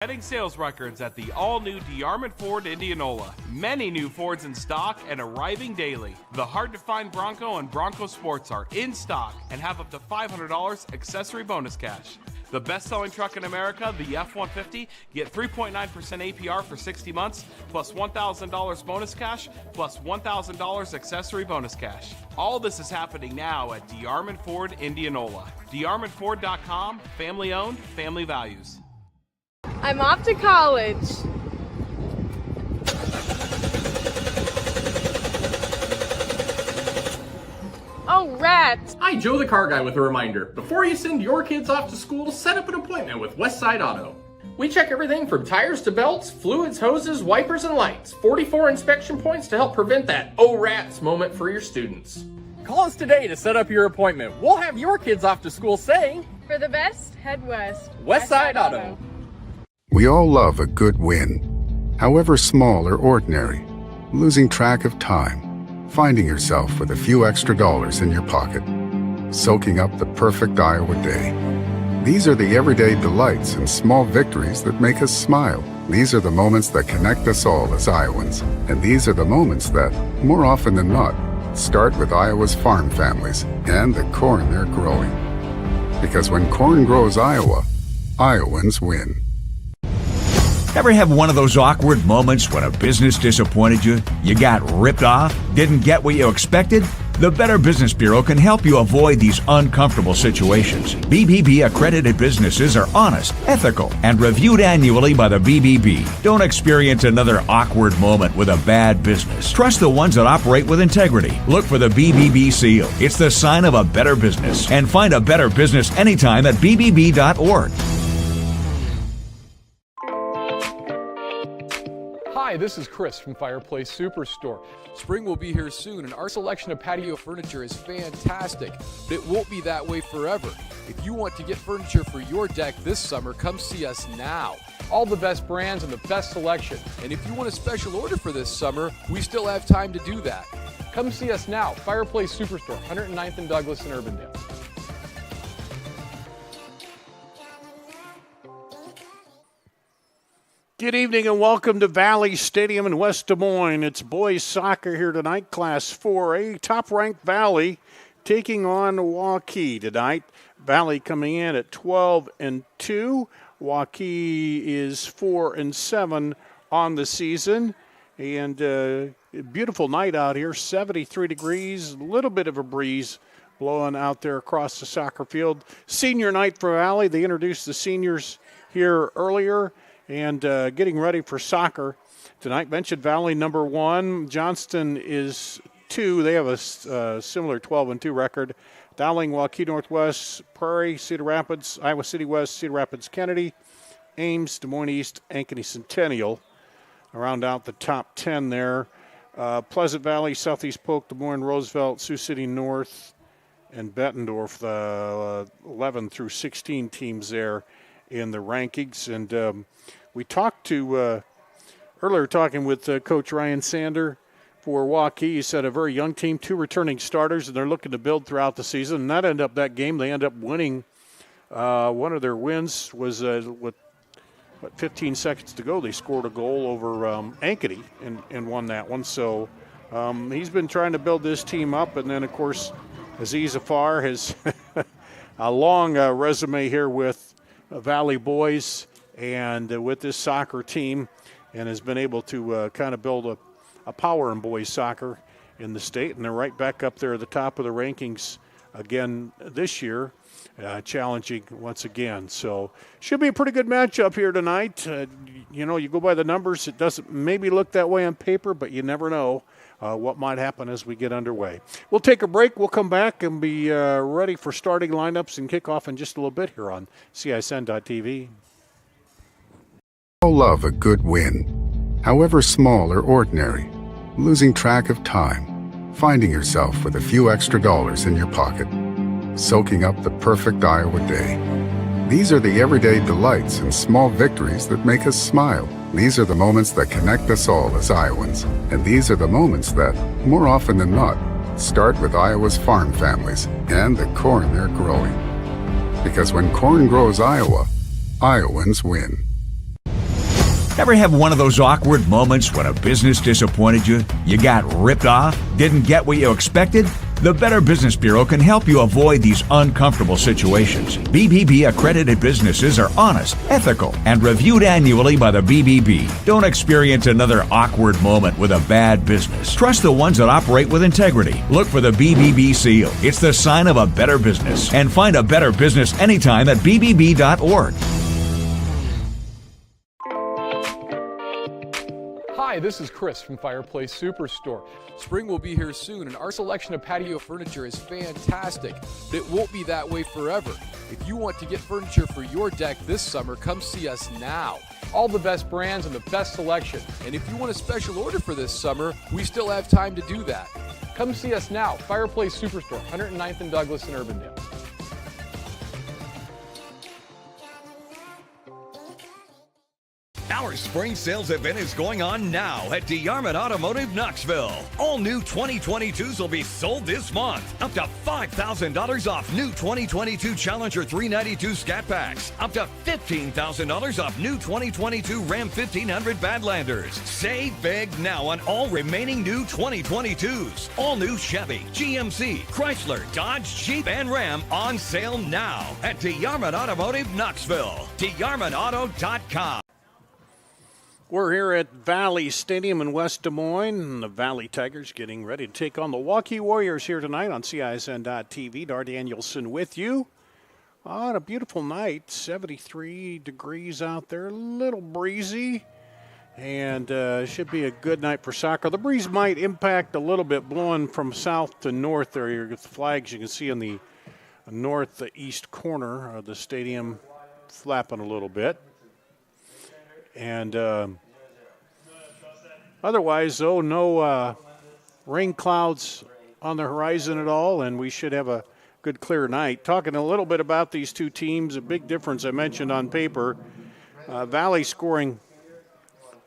Setting sales records at the all-new DeArmond Ford Indianola. Many new Fords in stock and arriving daily. The hard-to-find Bronco and Bronco Sports are in stock and have up to $500 accessory bonus cash. The best-selling truck in America, the F-150, get 3.9% APR for 60 months, plus $1,000 bonus cash, plus $1,000 accessory bonus cash. All this is happening now at DeArmond Ford Indianola. DeArmondFord.com, family-owned, family values. I'm off to college. Oh, rats! Hi, Joe the Car Guy with a reminder. Before you send your kids off to school, set up an appointment with Westside Auto. We check everything from tires to belts, fluids, hoses, wipers, and lights. 44 inspection points to help prevent that oh rats moment for your students. Call us today to set up your appointment. We'll have your kids off to school saying, For the best, head west. Westside Auto. We all love a good win, however small or ordinary. Losing track of time, finding yourself with a few extra dollars in your pocket, soaking up the perfect Iowa day. These are the everyday delights and small victories that make us smile. These are the moments that connect us all as Iowans. And these are the moments that, more often than not, start with Iowa's farm families and the corn they're growing. Because when corn grows Iowa, Iowans win. Ever have one of those awkward moments when a business disappointed you? You got ripped off? Didn't get what you expected? The Better Business Bureau can help you avoid these uncomfortable situations. BBB accredited businesses are honest, ethical, and reviewed annually by the BBB. Don't experience another awkward moment with a bad business. Trust the ones that operate with integrity. Look for the BBB seal. It's the sign of a better business. And find a better business anytime at bbb.org. Hi, this is Chris from Fireplace Superstore. Spring will be here soon, and our selection of patio furniture is fantastic, but it won't be that way forever. If you want to get furniture for your deck this summer, come see us now. All the best brands and the best selection. And if you want a special order for this summer, we still have time to do that. Come see us now, Fireplace Superstore, 109th and Douglas in Urbandale. Good evening and welcome to Valley Stadium in West Des Moines. It's boys soccer here tonight, Class 4A. Top-ranked Valley taking on Waukee tonight. Valley coming in at 12-2. Waukee is 4-7 on the season. And beautiful night out here, 73 degrees, a little bit of a breeze blowing out there across the soccer field. Senior night for Valley. They introduced the seniors here earlier. And getting ready for soccer tonight. Mentioned Valley number 1. Johnston is 2. They have a similar 12-2 record. Dowling, Waukee Northwest, Prairie, Cedar Rapids, Iowa City West, Cedar Rapids, Kennedy, Ames, Des Moines East, Ankeny Centennial. Around out the top 10 there. Pleasant Valley, Southeast Polk, Des Moines, Roosevelt, Sioux City North, and Bettendorf, the 11 through 16 teams there in the rankings. And we talked to, earlier talking with Coach Ryan Sander for Waukee. He said a very young team, 2 returning starters, and they're looking to build throughout the season. And that game, they end up winning. One of their wins was with 15 seconds to go. They scored a goal over Ankeny and won that one. So he's been trying to build this team up. And then, of course, Aziz Afar has a long resume here with Valley boys and with this soccer team, and has been able to kind of build a power in boys soccer in the state. And they're right back up there at the top of the rankings again this year, challenging once again. So should be a pretty good matchup here tonight. You go by the numbers. It doesn't maybe look that way on paper, but you never know what might happen as we get underway. We'll take a break. We'll come back and be ready for starting lineups and kickoff in just a little bit here on CISN.TV. All love a good win, however small or ordinary. Losing track of time, finding yourself with a few extra dollars in your pocket, soaking up the perfect Iowa day. These are the everyday delights and small victories that make us smile. These are the moments that connect us all as Iowans. And these are the moments that, more often than not, start with Iowa's farm families and the corn they're growing. Because when corn grows Iowa, Iowans win. Ever have one of those awkward moments when a business disappointed you? You got ripped off? Didn't get what you expected? The Better Business Bureau can help you avoid these uncomfortable situations. BBB accredited businesses are honest, ethical, and reviewed annually by the BBB. Don't experience another awkward moment with a bad business. Trust the ones that operate with integrity. Look for the BBB seal. It's the sign of a better business. And find a better business anytime at bbb.org. Hi, this is Chris from Fireplace Superstore. Spring will be here soon, and our selection of patio furniture is fantastic, but it won't be that way forever. If you want to get furniture for your deck this summer, come see us now. All the best brands and the best selection. And if you want a special order for this summer, we still have time to do that. Come see us now, Fireplace Superstore, 109th and Douglas in Urbandale. Our spring sales event is going on now at DeArmond Automotive Knoxville. All new 2022s will be sold this month. Up to $5,000 off new 2022 Challenger 392 Scat Packs. Up to $15,000 off new 2022 Ram 1500 Badlanders. Save big now on all remaining new 2022s. All new Chevy, GMC, Chrysler, Dodge, Jeep, and Ram on sale now at DeArmond Automotive Knoxville. DeArmondAuto.com. We're here at Valley Stadium in West Des Moines, and the Valley Tigers getting ready to take on the Waukee Warriors here tonight on CISN.TV. Dar Danielson with you on a beautiful night, 73 degrees out there, a little breezy, and should be a good night for soccer. The breeze might impact a little bit, blowing from south to north there. You get the flags you can see in the northeast corner of the stadium flapping a little bit. And otherwise, though, no rain clouds on the horizon at all, and we should have a good, clear night. Talking a little bit about these two teams, a big difference I mentioned on paper. Valley scoring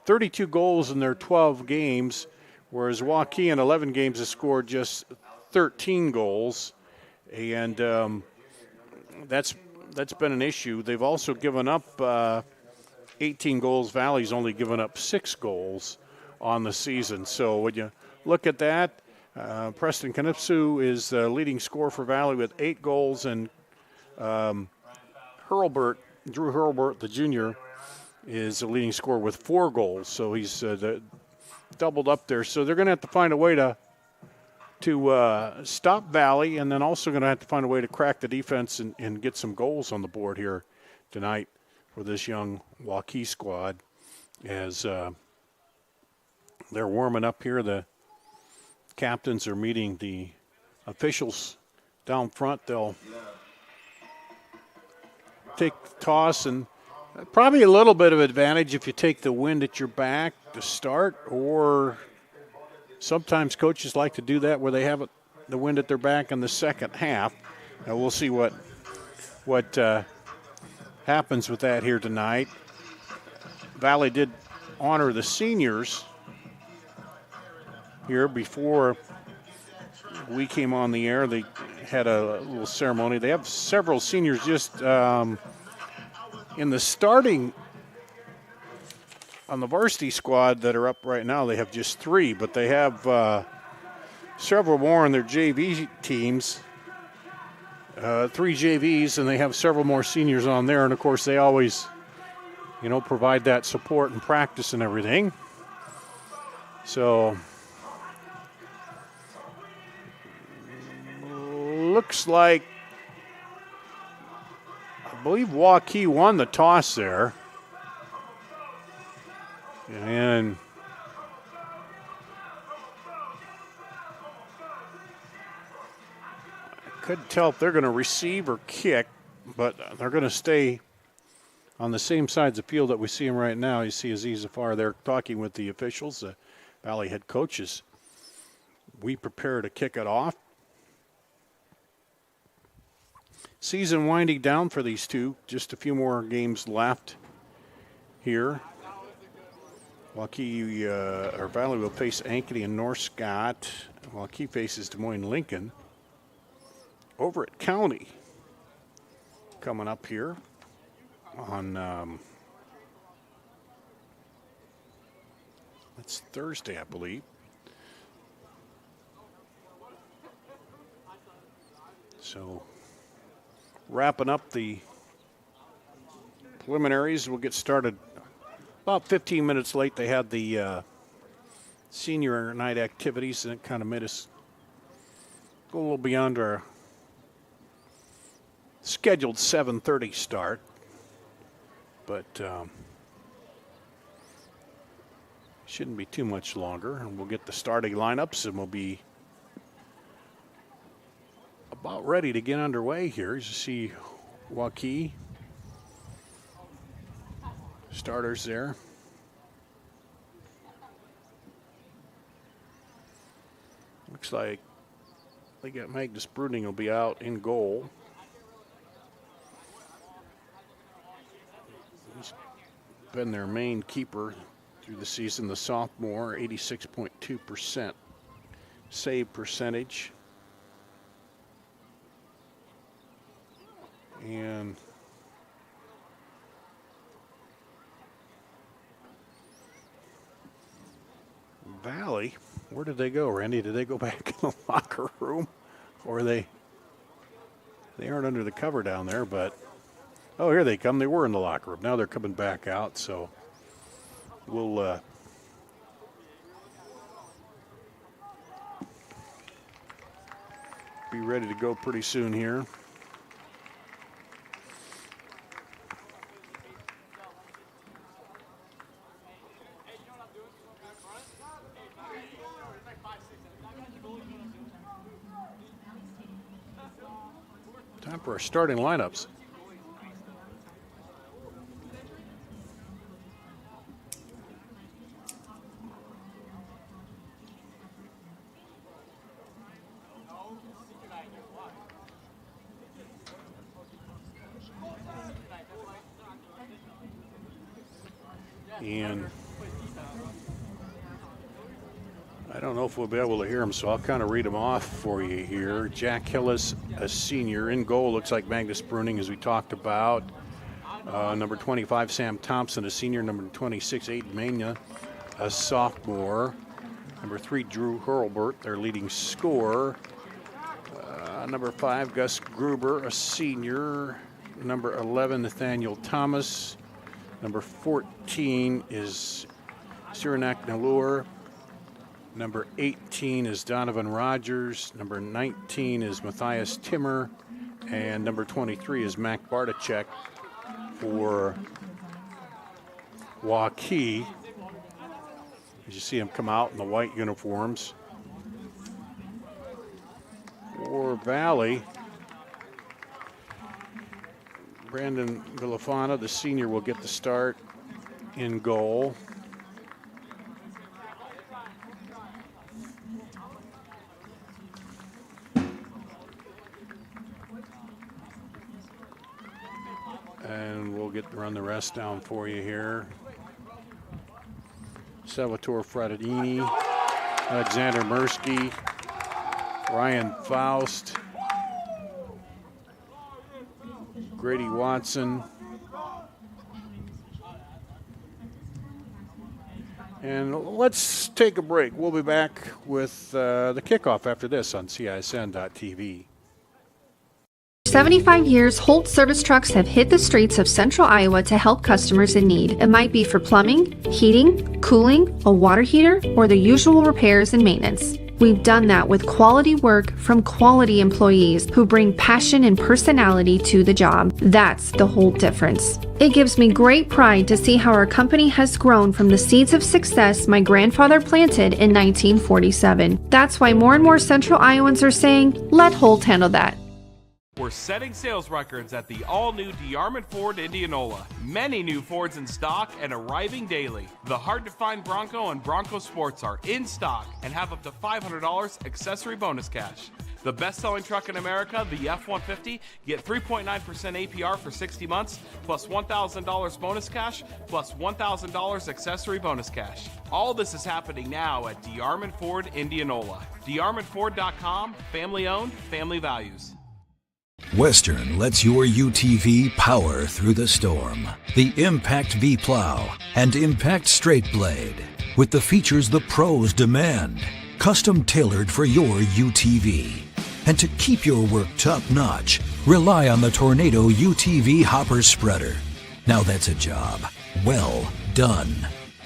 32 goals in their 12 games, whereas Waukee in 11 games has scored just 13 goals, and that's been an issue. They've also given up 18 goals. Valley's only given up 6 goals on the season. So when you look at that, Preston Knipsu is the leading scorer for Valley with 8 goals, and Drew Hurlbert, the junior, is the leading scorer with 4 goals. So he's doubled up there. So they're going to have to find a way to stop Valley, and then also going to have to find a way to crack the defense and get some goals on the board here tonight for this young Waukee squad as they're warming up here. The captains are meeting the officials down front. They'll take the toss, and probably a little bit of advantage if you take the wind at your back to start, or sometimes coaches like to do that where they have the wind at their back in the second half. Now we'll see what happens with that here tonight. Valley did honor the seniors here before we came on the air. They had a little ceremony. They have several seniors just in the starting on the varsity squad that are up right now. They have just 3, but they have several more on their JV teams. 3 JVs, and they have several more seniors on there. And, of course, they always, provide that support and practice and everything. So, looks like, I believe Waukee won the toss there. And couldn't tell if they're going to receive or kick, but they're going to stay on the same sides of the field that we see them right now. You see Aziz Zafar there talking with the officials, the Valley head coaches. We prepare to kick it off. Season winding down for these two. Just a few more games left here. Waukee or Valley will face Ankeny and North Scott. Waukee faces Des Moines Lincoln. Over at County coming up here on That's Thursday, I believe. So wrapping up the preliminaries, we'll get started about 15 minutes late. They had the senior night activities, and it kind of made us go a little beyond our scheduled 7:30 start. But shouldn't be too much longer, and we'll get the starting lineups, and we'll be about ready to get underway here. As you see, Waukee starters there. Looks like they got Magnus Bruning will be out in goal. He's been their main keeper through the season, the sophomore, 86.2% save percentage. And Valley, where did they go, Randy? Did they go back in the locker room? Or they aren't under the cover down there, but oh, here they come. They were in the locker room. Now they're coming back out, so we'll be ready to go pretty soon here. Time for our starting lineups. And I don't know if we'll be able to hear them, so I'll kind of read them off for you here. Jack Hillis, a senior. In goal, looks like Magnus Bruning, as we talked about. Number 25, Sam Thompson, a senior. Number 26, Aiden Mania, a sophomore. Number 3, Drew Hurlbert, their leading scorer. Number 5, Gus Gruber, a senior. Number 11, Nathaniel Thomas. Number 14 is Cyranak Nalur. Number 18 is Donovan Rogers. Number 19 is Matthias Timmer. And number 23 is Mac Bartachek for Waukee. As you see them come out in the white uniforms. For Valley, Brandon Villafana, the senior, will get the start in goal. And we'll run the rest down for you here. Salvatore Fratellini, Alexander Mursky, Ryan Faust, Grady Watson, and let's take a break. We'll be back with the kickoff after this on CISN.TV. 75 years, Holt service trucks have hit the streets of central Iowa to help customers in need. It might be for plumbing, heating, cooling, a water heater, or the usual repairs and maintenance. We've done that with quality work from quality employees who bring passion and personality to the job. That's the Holt difference. It gives me great pride to see how our company has grown from the seeds of success my grandfather planted in 1947. That's why more and more central Iowans are saying, let Holt handle that. We're setting sales records at the all-new DeArmond Ford Indianola. Many new Fords in stock and arriving daily. The hard-to-find Bronco and Bronco Sports are in stock and have up to $500 accessory bonus cash. The best-selling truck in America, the F-150, get 3.9% APR for 60 months, plus $1,000 bonus cash, plus $1,000 accessory bonus cash. All this is happening now at DeArmond Ford Indianola. DeArmondFord.com, family-owned, family values. Western lets your UTV power through the storm. The Impact V Plow and Impact Straight Blade. with the features the pros demand, custom tailored for your UTV. And to keep your work top-notch, rely on the Tornado UTV hopper spreader. Now that's a job well done.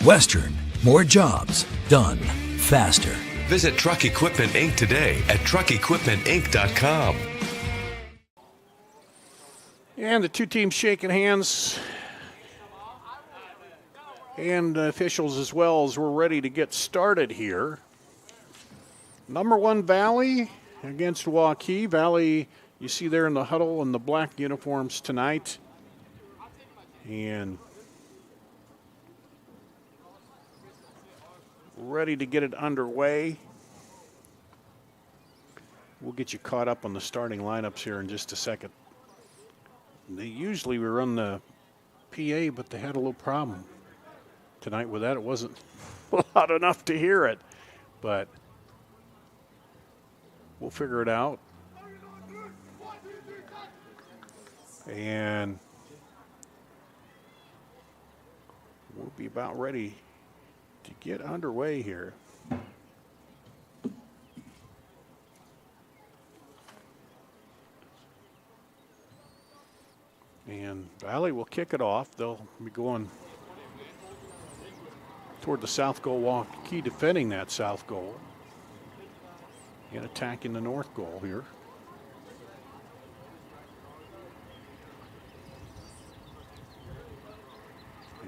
Western, more jobs done faster. Visit Truck Equipment Inc. today at truckequipmentinc.com. And the two teams shaking hands, and the officials as well, as we're ready to get started here. Number 1 Valley against Waukee. Valley, you see there in the huddle in the black uniforms tonight. And ready to get it underway. We'll get you caught up on the starting lineups here in just a second. They usually run the PA, but they had a little problem tonight with that. It wasn't loud enough to hear it, but we'll figure it out. And we'll be about ready to get underway here. And Valley will kick it off. They'll be going toward the south goal. Waukee defending that south goal and attacking the north goal here.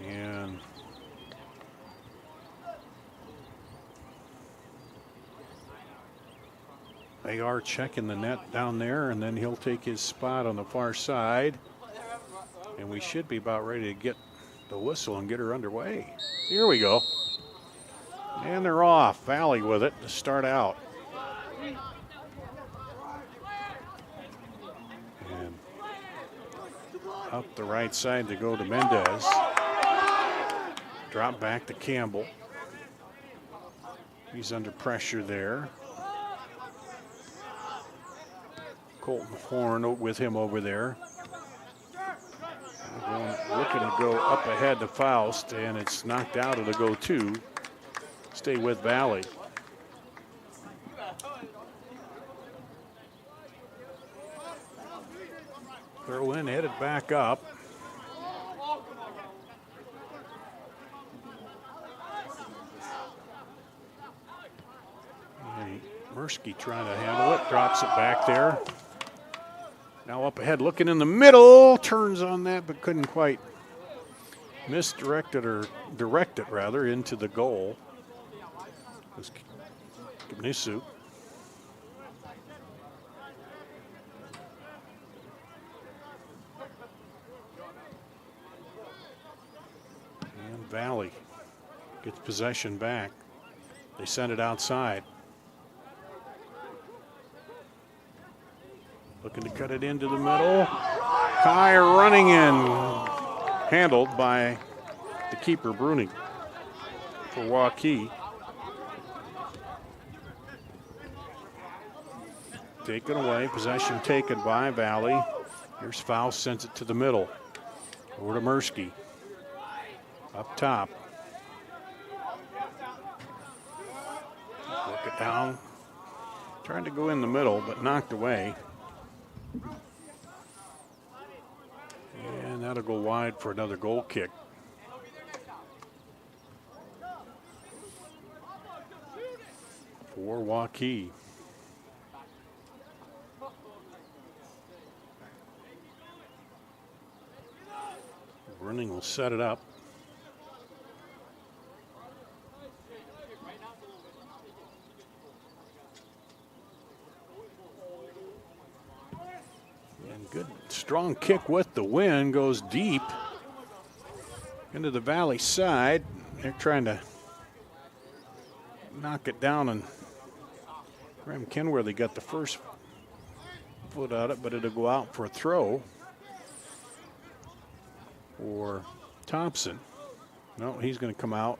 And they are checking the net down there, and then he'll take his spot on the far side. And we should be about ready to get the whistle and get her underway. Here we go. And they're off. Valley with it to start out. And up the right side to go to Mendez. Drop back to Campbell. He's under pressure there. Colton Horn with him over there. Looking to go up ahead to Faust, and it's knocked out of the go-to. Stay with Valley. Throw in, headed back up. And Mursky trying to handle it, drops it back there. Now up ahead, looking in the middle, turns on that, but couldn't quite misdirect it, or direct it rather, into the goal. It was Gimnisu. And Valley gets possession back. They send it outside. Looking to cut it into the middle. Kai running in. Handled by the keeper, Bruning, for Waukee. Taken away. Possession taken by Valley. Here's Faust, sends it to the middle. Over to Mursky. Up top. Work it down. Trying to go in the middle, but knocked away. And that'll go wide for another goal kick. For Waukee. Running will set it up. Good strong kick with the wind, goes deep into the Valley side. They're trying to knock it down, and Graham Kenworthy got the first foot on it, but it'll go out for a throw for Thompson. No, he's going to come out,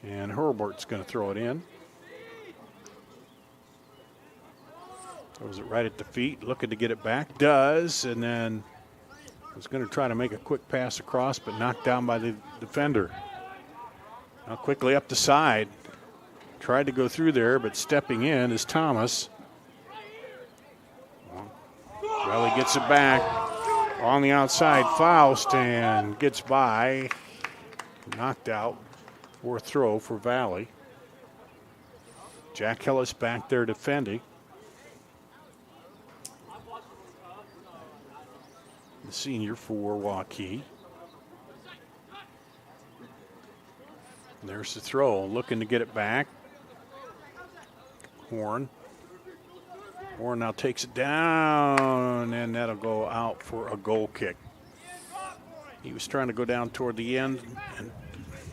and Herbert's going to throw it in. Throws it right at the feet, looking to get it back. Does, and then was going to try to make a quick pass across, but knocked down by the defender. Now quickly up the side. Tried to go through there, but stepping in is Thomas. Valley gets it back. On the outside, Faust, and gets by. Knocked out. Fourth throw for Valley. Jack Hillis back there defending. The senior for Waukee. There's the throw, looking to get it back. Horn now takes it down, and that'll go out for a goal kick. He was trying to go down toward the end and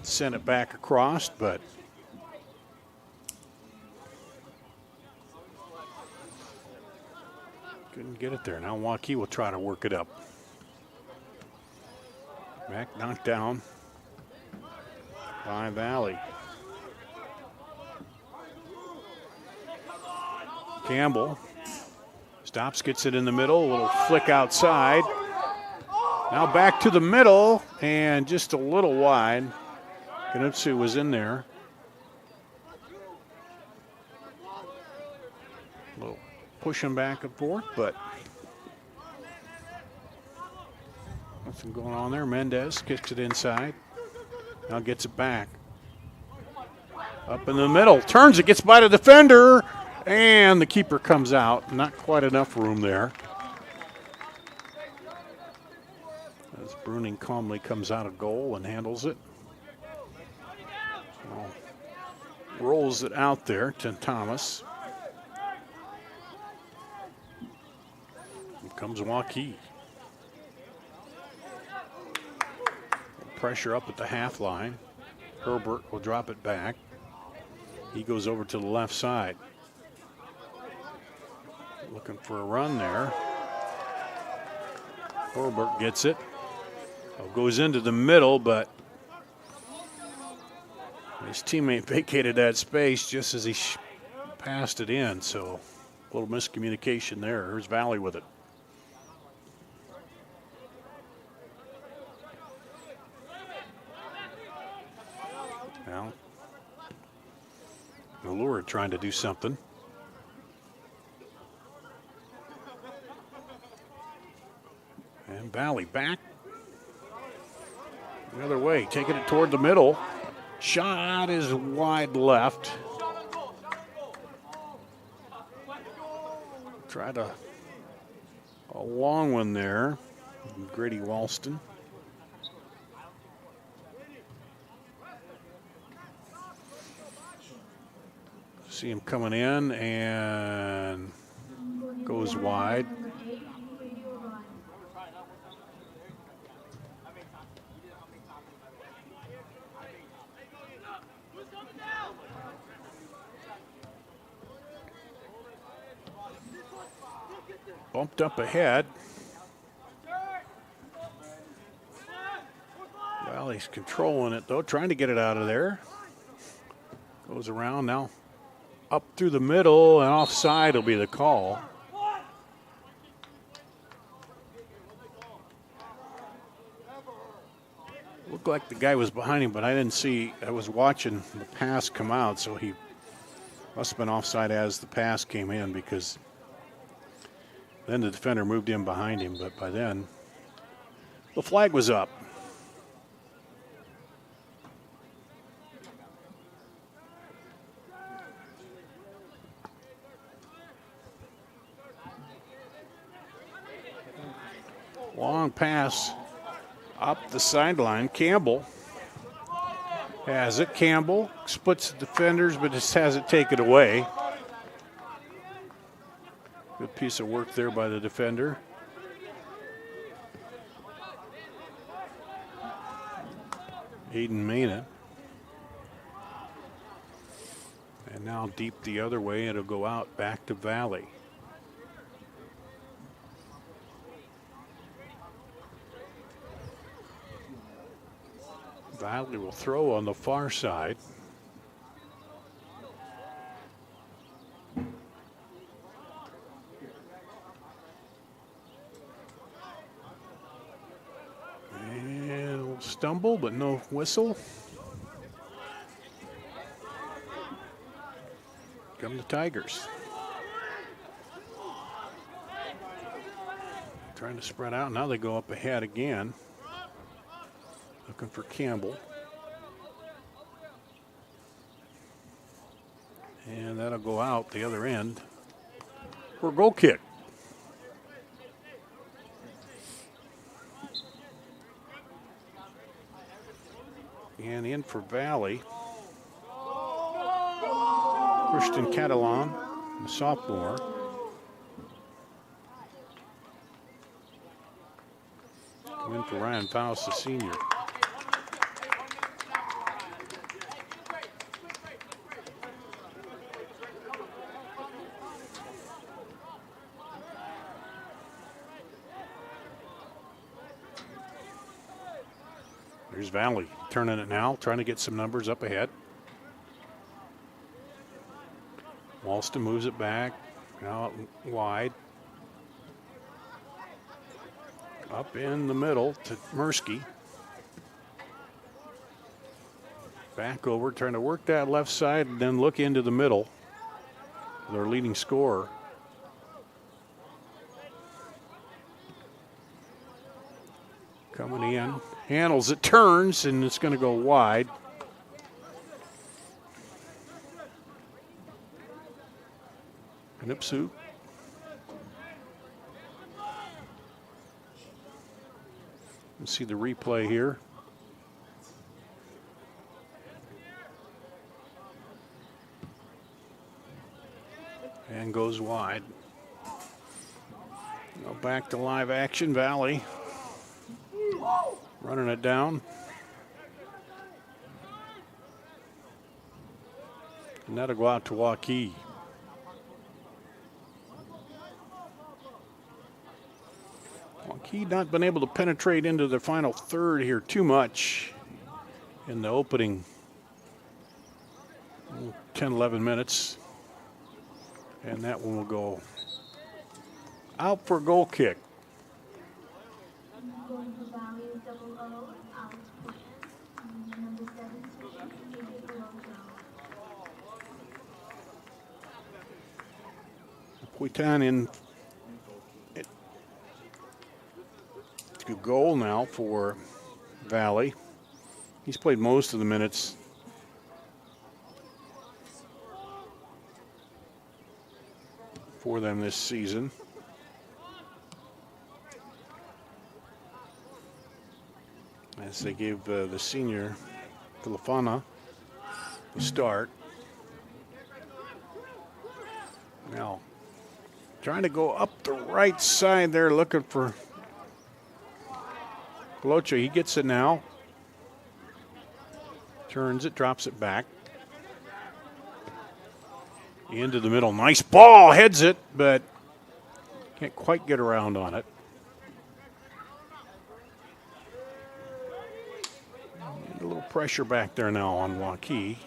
send it back across, but couldn't get it there. Now Waukee will try to work it up. Back knocked down by Valley. Campbell stops, gets it in the middle, a little flick outside. Now back to the middle, and just a little wide. Ganutsu was in there. A little pushing back and forth, but nothing going on there. Mendez kicks it inside. Now gets it back. Up in the middle, turns it, gets by the defender, and the keeper comes out. Not quite enough room there. As Bruning calmly comes out of goal and handles it. So, rolls it out there to Thomas. Here comes Waukee. Pressure up at the half line. Herbert will drop it back. He goes over to the left side. Looking for a run there. Herbert gets it. Goes into the middle, but his teammate vacated that space just as he passed it in. So a little miscommunication there. Here's Valley with it. Now, Allure trying to do something. And Valley back. The other way, taking it toward the middle. Shot is wide left. Tried a long one there. Grady Walston. See him coming in and goes wide. Bumped up ahead. Valley's controlling it though, trying to get it out of there. Goes around now. Up through the middle and offside will be the call. Looked like the guy was behind him, but I didn't see. I was watching the pass come out, so he must have been offside as the pass came in, because then the defender moved in behind him, but by then the flag was up. Long pass up the sideline. Campbell has it. Campbell splits the defenders, but just has it taken away. Good piece of work there by the defender. Aiden Mena. And now deep the other way, it'll go out back to Valley. Valley will throw on the far side. And stumble, but no whistle. come the Tigers. Trying to spread out. Now they go up ahead again. Looking for Campbell. And that'll go out the other end for a goal kick. And in for Valley. Christian Catalan, the sophomore. Come in for Ryan Faust, the senior. There's Valley turning it now, trying to get some numbers up ahead. Walston moves it back, out wide. Up in the middle to Mirsky. Back over, trying to work that left side and then look into the middle. Their leading scorer. Coming in, handles it, turns, and it's going to go wide. Knipsu. Let's see the replay here. And goes wide. Now back to live action, Valley. Running it down. And that'll go out to Waukee. Waukee not been able to penetrate into the final third here too much in the opening 10, 11 minutes. And that one will go out for a goal kick. Puitan in to goal now for Valley. He's played most of the minutes. For them this season. As they gave the senior Filifana the start. Now, trying to go up the right side there, looking for Pelocha. He gets it now. Turns it, drops it back. Into the middle. Nice ball, heads it, but can't quite get around on it. And a little pressure back there now on Waukee.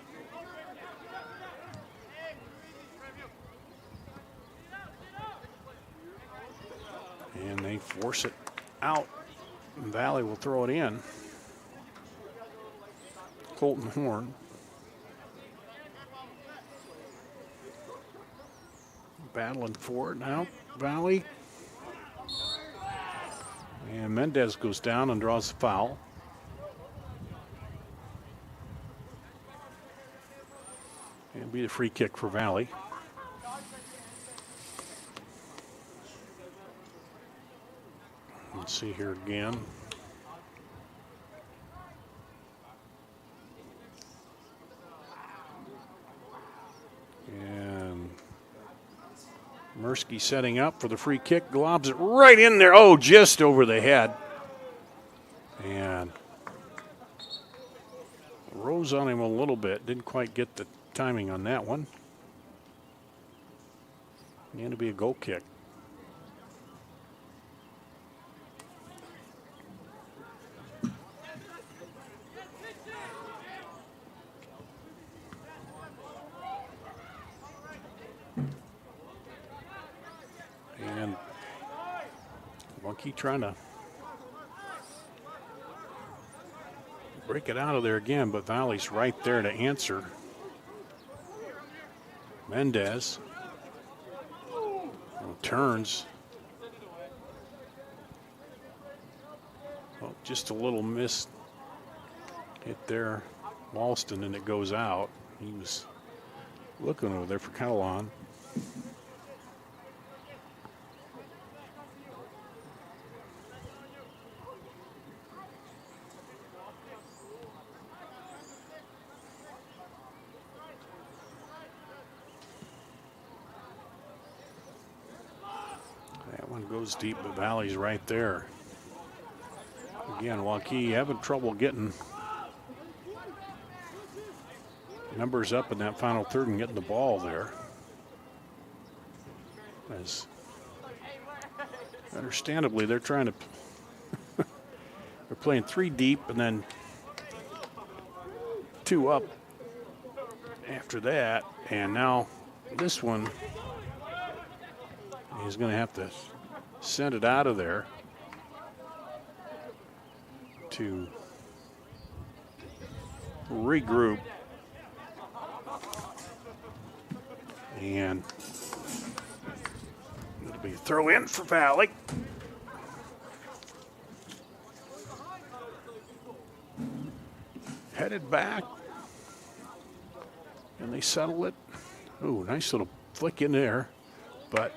And they force it out. Valley will throw it in. Colton Horn. Battling for it now, Valley. And Mendez goes down and draws the foul. It'll be the free kick for Valley. Let's see here again. And Mirsky setting up for the free kick, globs it right in there. Oh, just over the head. And rose on him a little bit. Didn't quite get the timing on that one. And it'll be a goal kick. And Waukee trying to break it out of there again, but Valley's right there to answer. Mendez turns. Oh, just a little miss hit there. Walston, and it goes out. He was looking over there for Catalan. That one goes deep, but Valley's right there. Again, Waukee having trouble getting numbers up in that final third and getting the ball there. As understandably, they're trying to they're playing 3 deep and then 2 up after that, and now this one is going to have to send it out of there to regroup. And it'll be a throw in for Valley. Headed back. And they settle it. Ooh, nice little flick in there. But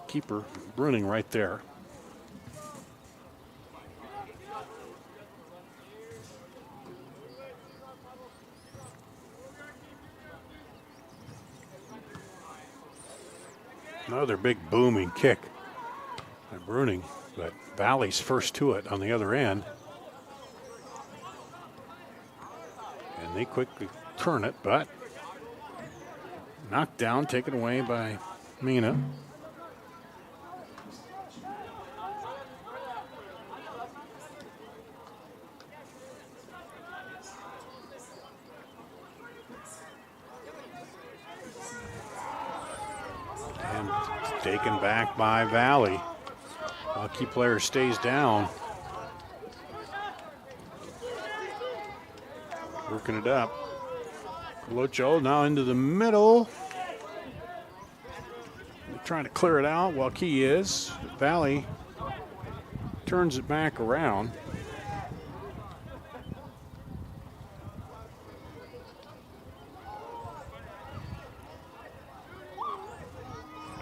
keeper Bruning right there. Another big booming kick by Bruning, but Valley's first to it on the other end. And they quickly turn it, but knocked down, taken away by Mina. Taken back by Valley. Waukee player stays down. Working it up. Colocho now into the middle. They're trying to clear it out. Waukee is. Valley turns it back around.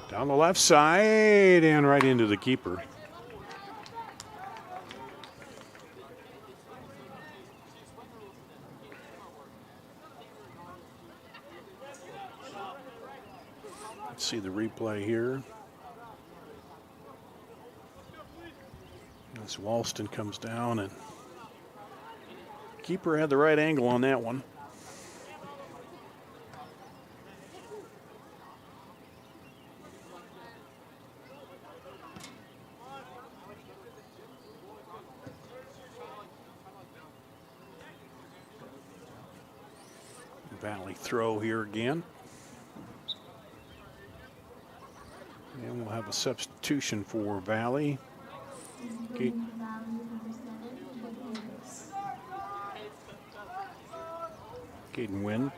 Down the left side and right into the keeper. Let's see the replay here. As Walston comes down, and keeper had the right angle on that one. Valley throw here again. And we'll have a substitution for Valley. Caden Wynn.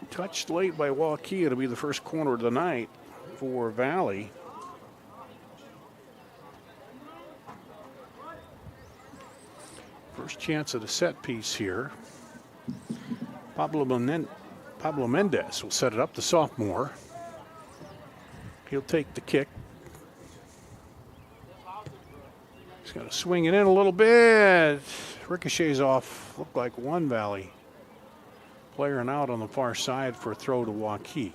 Touched late by Waukee. It'll be the first corner of the night for Valley. First chance at a set piece here. Pablo Mendez will set it up, the sophomore. He'll take the kick. He's going to swing it in a little bit. Ricochets off. Looked like one Valley player and out on the far side for a throw to Waukee.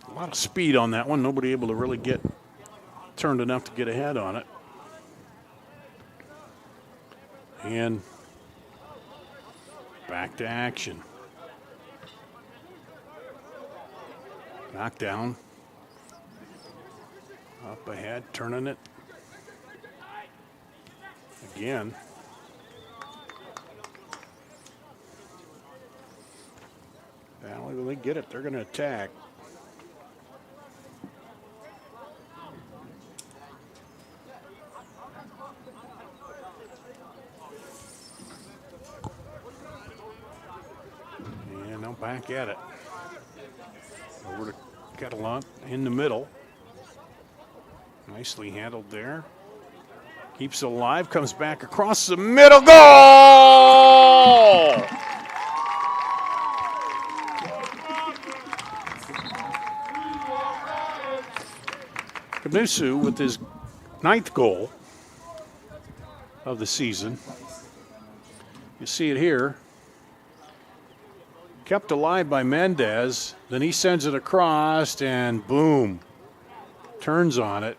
A lot of speed on that one. Nobody able to really get turned enough to get ahead on it. And back to action. Knockdown. Up ahead, turning it. again. Valley, when they get it, they're going to attack. And now back at it. Over to Catalan in the middle. Nicely handled there. Keeps it alive, comes back across the middle. Goal! Kanusu with his 9th goal of the season. You see it here. Kept alive by Mendez. Then he sends it across and boom, turns on it.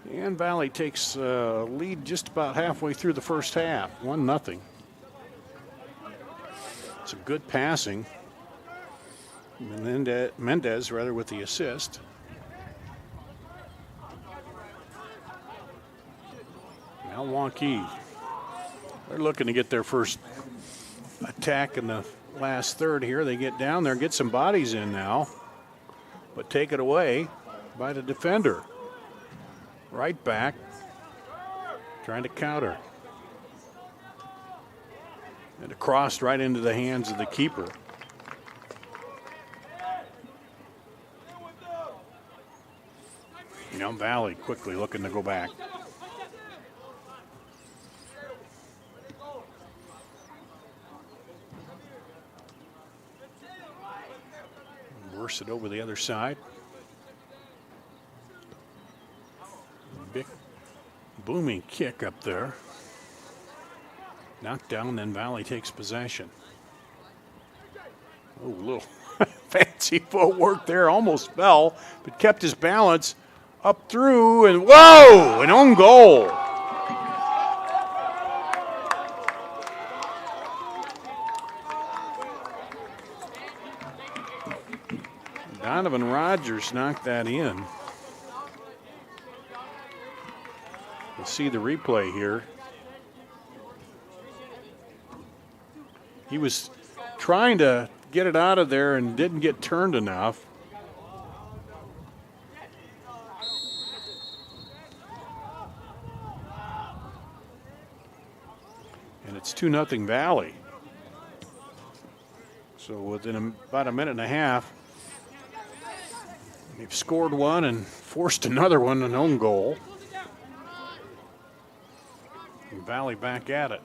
And Valley takes lead just about halfway through the first half, 1-0. Some good passing. Mendez with the assist. Now Waukee. They're looking to get their first attack in the last third here. They get down there, get some bodies in now, but take it away by the defender. Right back, trying to counter. And it crossed right into the hands of the keeper. Now Valley quickly looking to go back. Worse it over the other side. Big booming kick up there. Knocked down, then Valley takes possession. Oh, a little fancy footwork there. Almost fell, but kept his balance up through, and whoa, an own goal. Donovan Rogers knocked that in. We'll see the replay here. He was trying to get it out of there and didn't get turned enough. And it's 2-0 Valley. So within about a minute and a half, they've scored one and forced another one, an own goal. And Valley back at it.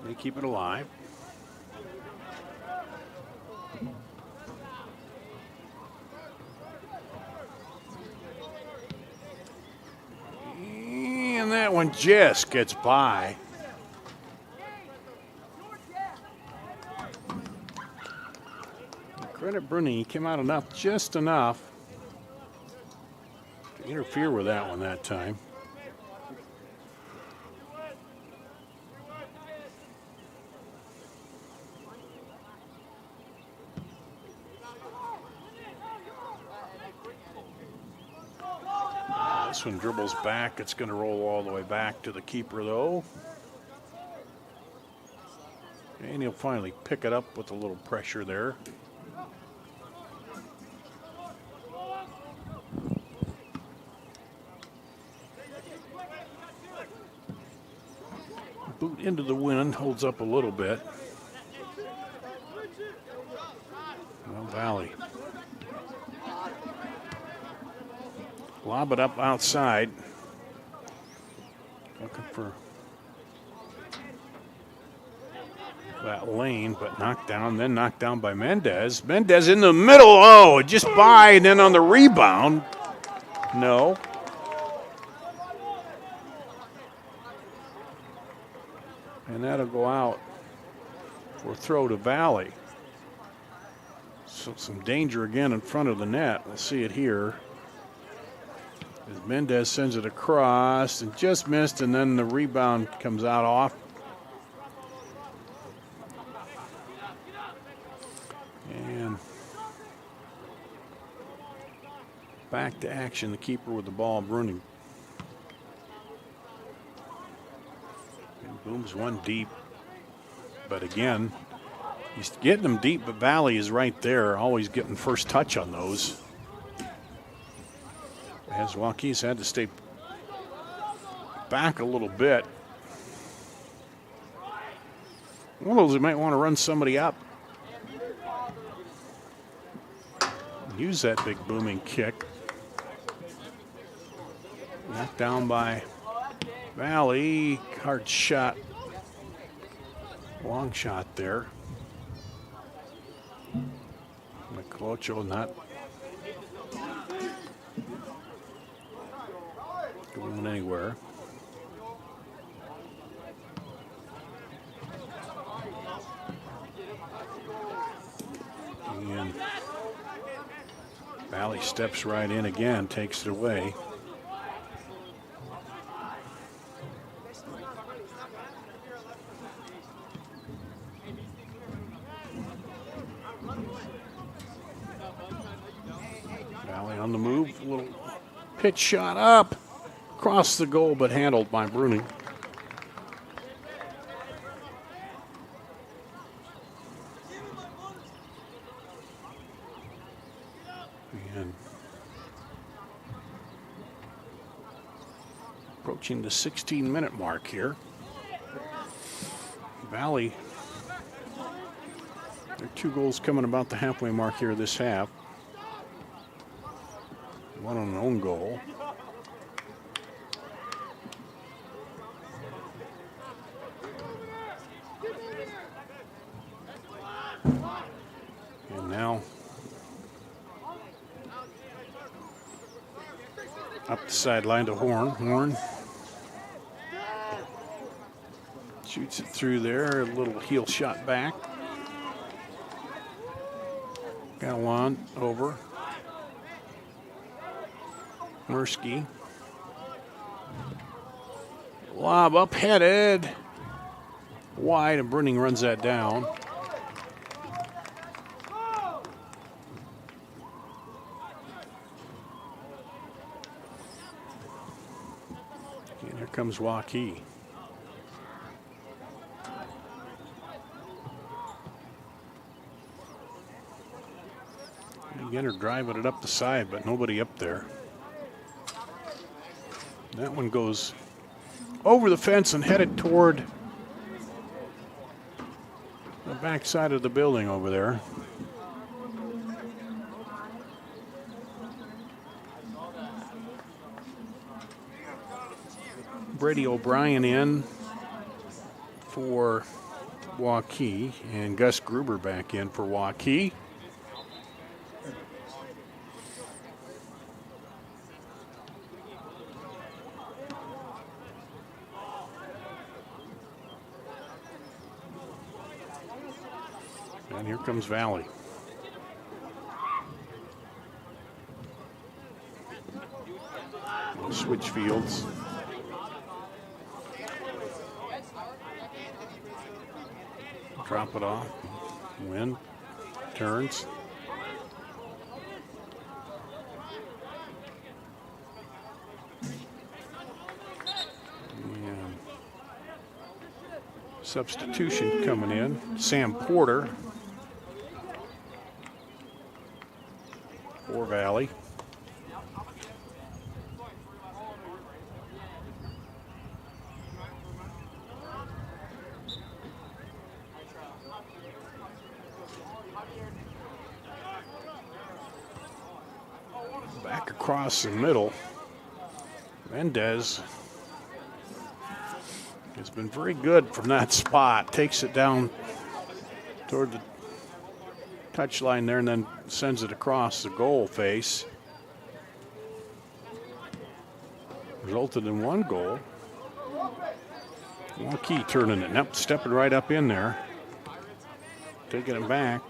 They keep it alive. And that one just gets by. Credit Bruni, he came out just enough to interfere with that one that time. This one dribbles back. It's going to roll all the way back to the keeper, though. And he'll finally pick it up with a little pressure there. Boot into the wind, holds up a little bit. Well, Valley. Lob it up outside. Looking for that lane, but knocked down, then knocked down by Mendez. Mendez in the middle. Oh, just by, and then on the rebound. No. And that'll go out for a throw to Valley. So some danger again in front of the net. We'll see it here. As Mendez sends it across and just missed, and then the rebound comes out off. And back to action, the keeper with the ball, Bruning. And Booms one deep. But again, he's getting them deep, but Valley is right there, always getting first touch on those. As Waukee's had to stay back a little bit. One of those, they might want to run somebody up. Use that big booming kick. Knocked down by Valley. Hard shot. Long shot there. McClocho not going anywhere. And Valley steps right in again, takes it away. Valley on the move, a little pitch shot up, across the goal, but handled by Bruning. And approaching the 16-minute mark here. Valley, there are 2 goals coming about the halfway mark here this half. One on an own goal. And now up the sideline to Horn. Horn shoots it through there, a little heel shot back. Gallant over. Mursky. Lob up headed. Wide, and Bruning runs that down. And here comes Waukee. Again, are driving it up the side, but nobody up there. That one goes over the fence and headed toward the back side of the building over there. Brady O'Brien in for Waukee, and Gus Gruber back in for Waukee. And here comes Valley. Switch fields. Drop it off. Wind turns. And substitution coming in. Sam Porter for Valley. Back across the middle. Mendez has been very good from that spot. Takes it down toward the touchline there and then sends it across the goal face. Resulted in one goal. Waukee turning it. Nope, stepping right up in there. Taking it back.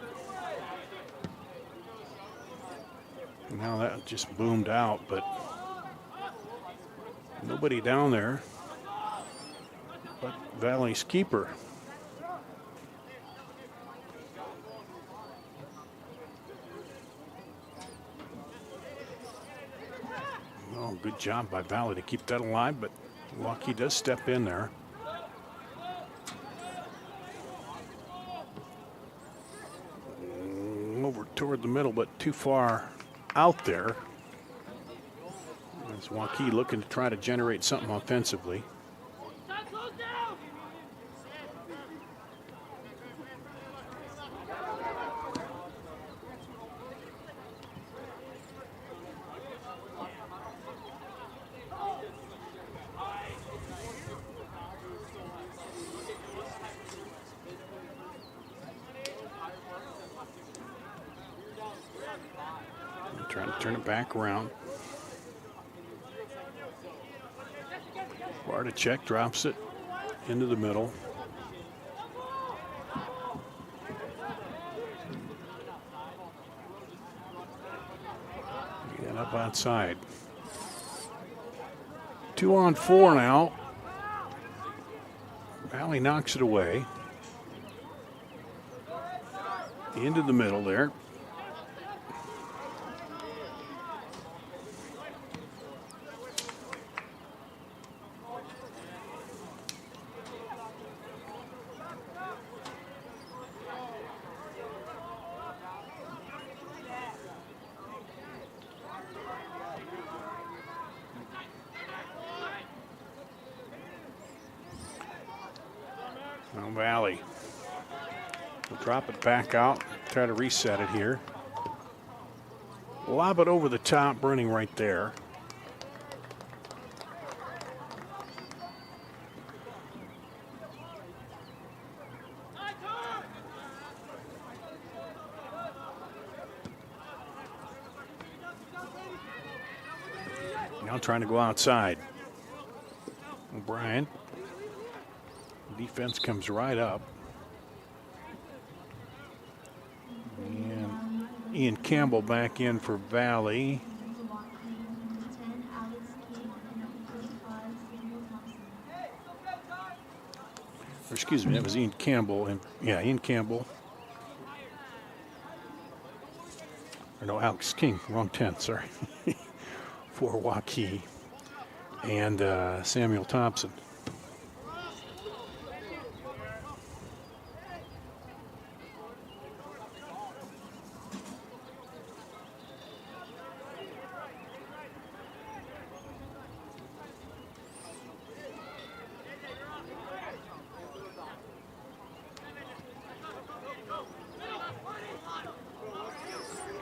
Now that just boomed out, but nobody down there but Valley's keeper. Oh, good job by Valley to keep that alive, but Waukee does step in there. Over toward the middle, but too far out there. As Waukee looking to try to generate something offensively. Trying to turn it back around. Bartachek drops it into the middle. And up outside. 2-on-4 now. Valley knocks it away. Into the middle there. Valley will drop it back out, try to reset it here. Lob it over the top, Brenning right there. Now trying to go outside. O'Brien. Defense comes right up. And Ian Campbell back in for Valley. Or excuse me, that was Ian Campbell. And yeah, Ian Campbell. Or no, Alex King, wrong 10, sorry. For Waukee. And Samuel Thompson.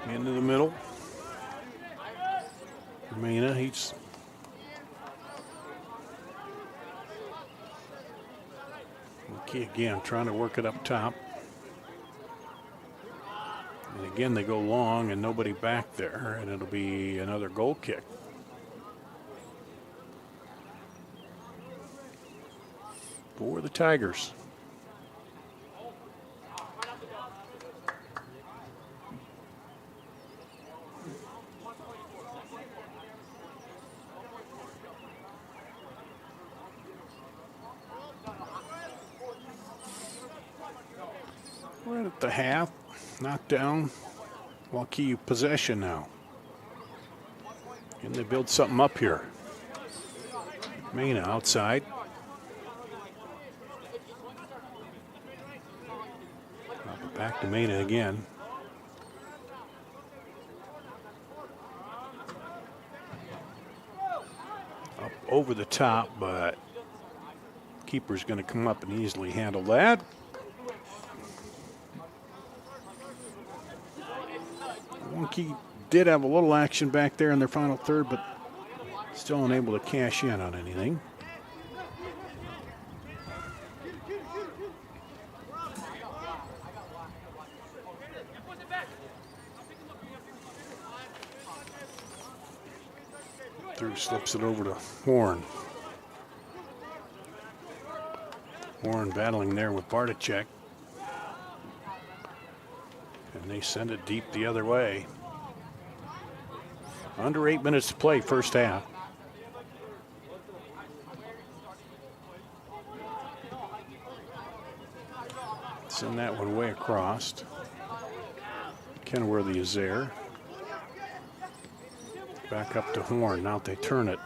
Into the middle. Mena, he's okay again, trying to work it up top. And again, they go long and nobody back there, and it'll be another goal kick. For the Tigers. Right at the half, knocked down. Waukee possession now. And they build something up here. Mena outside. Back to Mena again. Up over the top, but keeper's going to come up and easily handle that. Waukee did have a little action back there in their final third, but still unable to cash in on anything. Through slips it over to Horn. Warren battling there with Barticek. And they send it deep the other way. Under 8 minutes to play, first half. Send that one way across. Kenworthy is there. Back up to Horn. Now they turn it.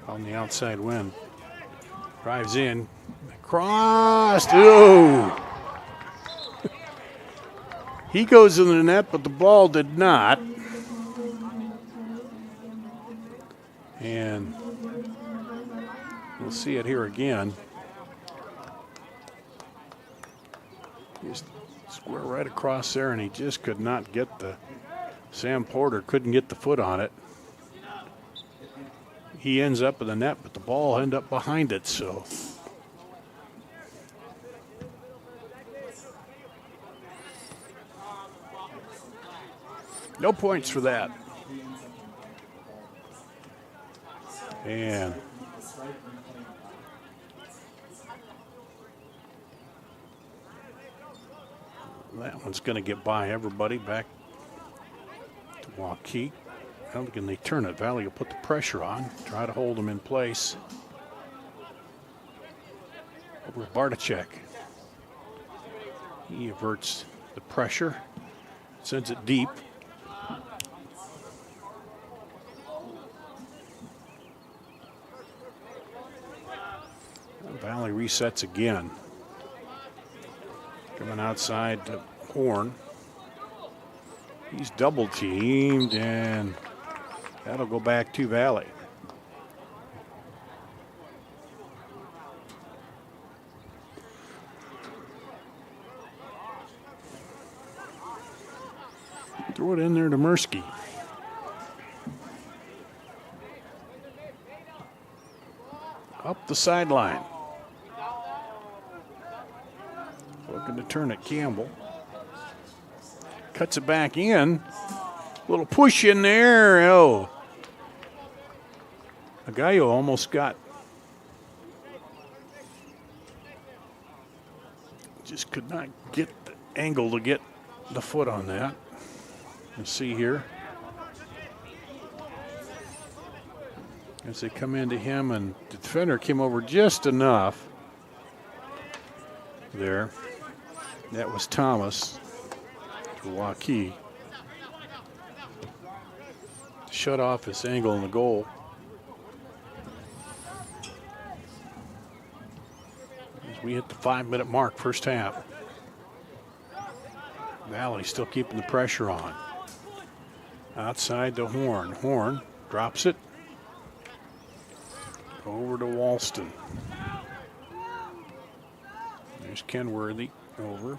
On the outside wing. Drives in. Crossed. Oh! He goes in the net, but the ball did not. And we'll see it here again. Just square right across there, and he just could not get the, Sam Porter couldn't get the foot on it. He ends up in the net, but the ball ended up behind it, so. No points for that. And that one's going to get by everybody. Back to Waukee. How can they turn it? Valley will put the pressure on, try to hold them in place. Over to Barticek. He averts the pressure, sends it deep. Valley resets again. Coming outside to Horn. He's double teamed, and that'll go back to Valley. Throw it in there to Mirsky. Up the sideline. Looking to turn it, Campbell. Cuts it back in. Little push in there. Oh. Agallo almost got. Just could not get the angle to get the foot on that. Let's see here. As they come into him, and the defender came over just enough there. That was Thomas to Waukee. Shut off his angle in the goal. As we hit the 5-minute mark, first half. Valley still keeping the pressure on. Outside to Horn. Horn drops it. Over to Walston. There's Kenworthy. Over.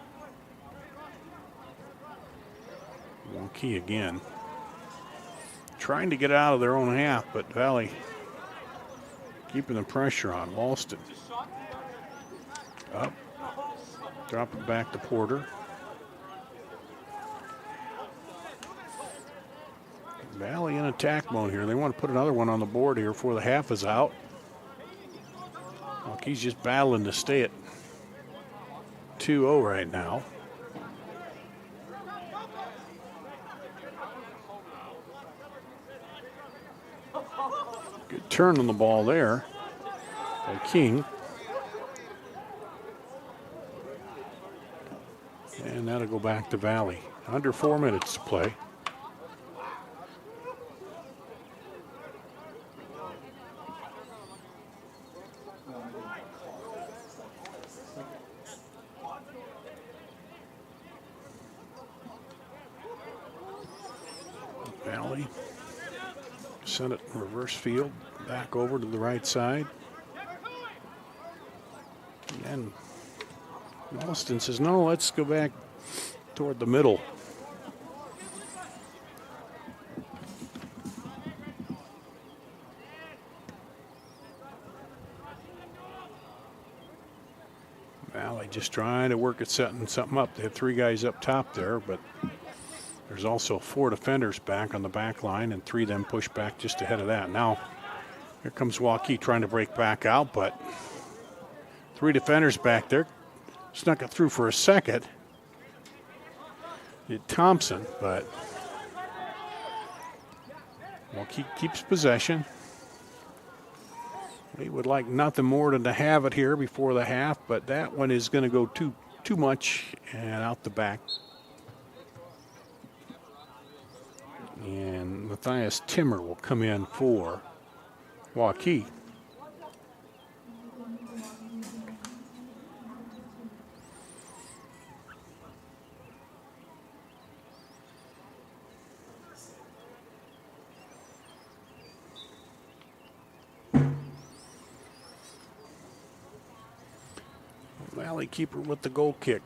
Waukee again. Trying to get out of their own half, but Valley keeping the pressure on. Walston. Up. Drop it back to Porter. Valley in attack mode here. They want to put another one on the board here before the half is out. Waukee's just battling to stay at 2-0 right now. Good turn on the ball there by King. And that'll go back to Valley. Under 4 minutes to play. Valley. Send it reverse field. Back over to the right side. And Walston says, no, let's go back toward the middle. Valley just trying to work at setting something up. They have 3 guys up top there, but there's also 4 defenders back on the back line, and 3 of them push back just ahead of that. Now, here comes Waukee trying to break back out, but Three defenders back there. Snuck it through for a second. Thompson, but Waukee keeps possession. He would like nothing more than to have it here before the half, but that one is going to go too much and out the back. And Matthias Timmer will come in for Waukee. Valley keeper with the goal kick.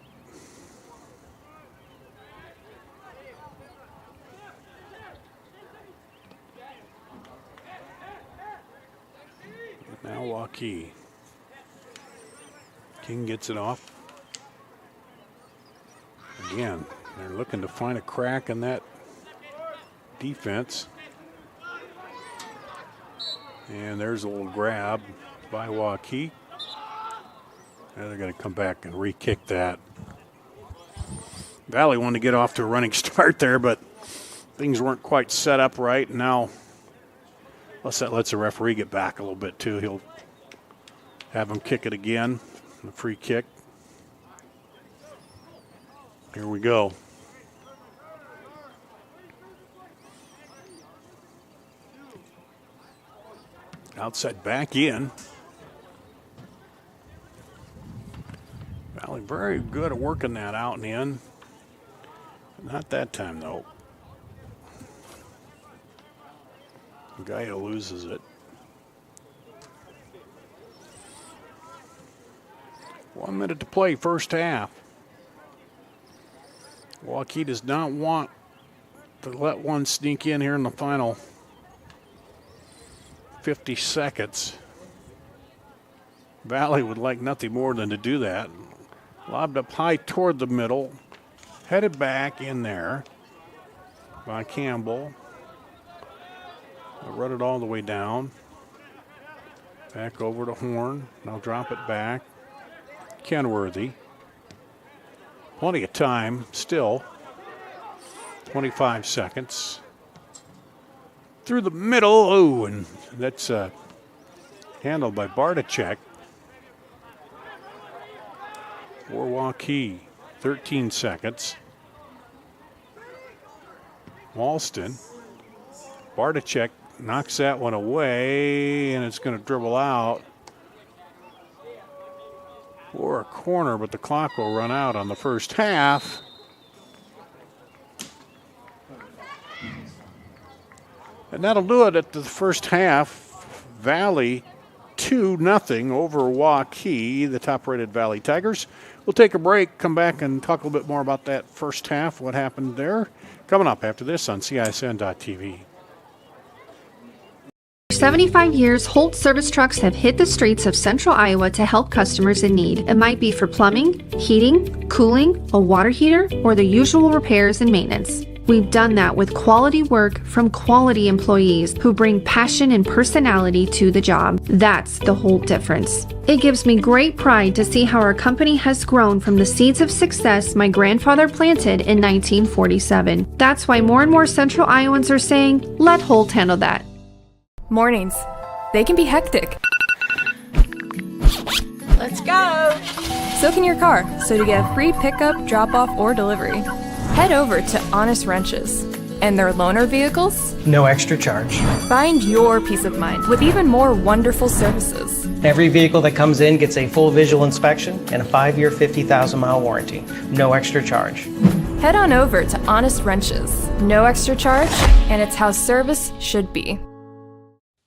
And now Waukee. King gets it off. Again, they're looking to find a crack in that defense. And there's a little grab by Waukee. And they're going to come back and re-kick that. Valley wanted to get off to a running start there, but things weren't quite set up right. And now, unless that lets the referee get back a little bit too, he'll have him kick it again. A free kick. Here we go. Outside back in. Valley very good at working that out and in. Not that time, though. Gaia loses it. 1 minute to play, first half. Waukee does not want to let one sneak in here in the final 50 seconds. Valley would like nothing more than to do that. Lobbed up high toward the middle. Headed back in there by Campbell. They'll run it all the way down. Back over to Horn. Now drop it back. Kenworthy. Plenty of time still. 25 seconds. Through the middle. Oh, and that's handled by Barticek. For Waukee, 13 seconds. Walston. Barticek knocks that one away, and it's going to dribble out for a corner, but the clock will run out on the first half. And that'll do it at the first half. Valley 2-0 over Waukee, the top-rated Valley Tigers. We'll take a break, come back and talk a little bit more about that first half, what happened there. Coming up after this on CISN.TV. For 75 years, Holt service trucks have hit the streets of central Iowa to help customers in need. It might be for plumbing, heating, cooling, a water heater, or the usual repairs and maintenance. We've done that with quality work from quality employees who bring passion and personality to the job. That's the Holt difference. It gives me great pride to see how our company has grown from the seeds of success my grandfather planted in 1947. That's why more and more central Iowans are saying, let Holt handle that. Mornings. They can be hectic. Let's go! So can your car, so to get a free pickup, drop-off, or delivery, head over to Honest Wrenches. And their loaner vehicles? No extra charge. Find your peace of mind with even more wonderful services. Every vehicle that comes in gets a full visual inspection and a 5-year, 50,000-mile warranty. No extra charge. Head on over to Honest Wrenches. No extra charge, and it's how service should be.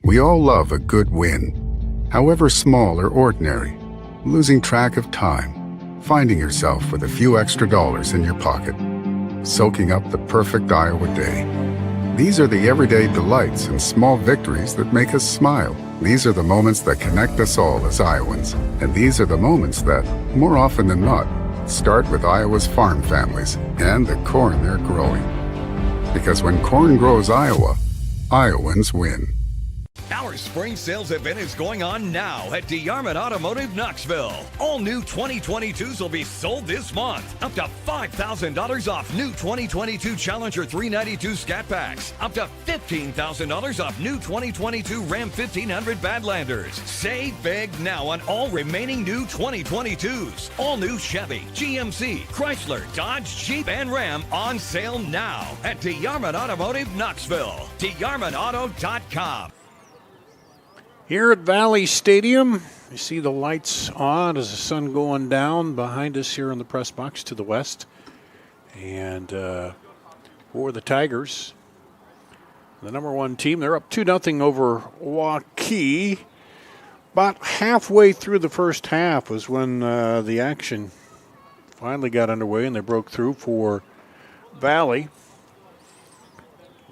We all love a good win, however small or ordinary. Losing track of time, finding yourself with a few extra dollars in your pocket, soaking up the perfect Iowa day. These are the everyday delights and small victories that make us smile. These are the moments that connect us all as Iowans. And these are the moments that, more often than not, start with Iowa's farm families and the corn they're growing. Because when corn grows Iowa, Iowans win. Our Our spring sales event is going on now at DeArmond Automotive Knoxville. All new 2022s will be sold this month. Up to $5,000 off new 2022 Challenger 392 Scat Packs. Up to $15,000 off new 2022 Ram 1500 Badlanders. Save big now on all remaining new 2022s. All new Chevy, GMC, Chrysler, Dodge, Jeep, and Ram on sale now at DeArmond Automotive Knoxville. DeArmondAuto.com. Here at Valley Stadium, you see the lights on as the sun going down behind us here in the press box to the west. And for the Tigers, the number one team, they're up 2-0 over Waukee. About halfway through the first half was when the action finally got underway and they broke through for Valley.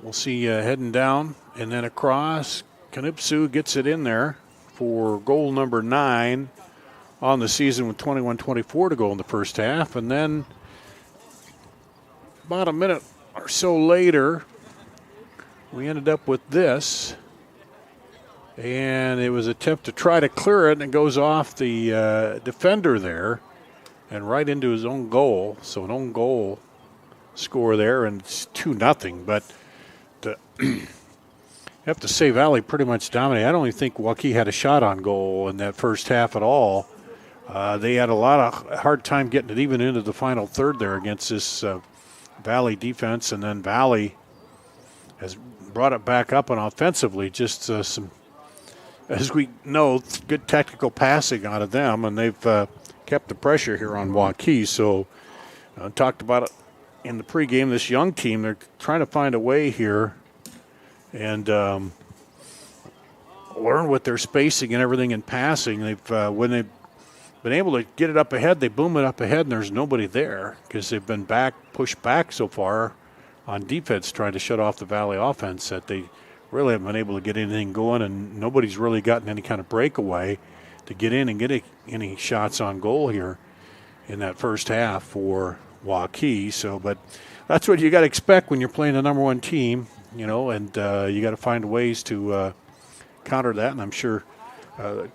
We'll see heading down and then across. Canupsu gets it in there for goal number 9 on the season with 21-24 to go in the first half. And then about a minute or so later, we ended up with this. And it was an attempt to try to clear it, and it goes off the defender there and right into his own goal. So an own goal score there, and it's 2-0. But I have to say Valley pretty much dominated. I don't even think Waukee had a shot on goal in that first half at all. They had a lot of hard time getting it even into the final third there against this Valley defense, and then Valley has brought it back up and offensively just some, as we know, good technical passing out of them, and they've kept the pressure here on Waukee. So talked about it in the pregame, this young team, they're trying to find a way here and learn with their spacing and everything in passing. They've when they've been able to get it up ahead, they boom it up ahead, and there's nobody there because they've been pushed back so far on defense trying to shut off the Valley offense that they really haven't been able to get anything going, and nobody's really gotten any kind of breakaway to get in and get any shots on goal here in that first half for Waukee. So, but that's what you got to expect when you're playing the number one team, you know, and you got to find ways to counter that. And I'm sure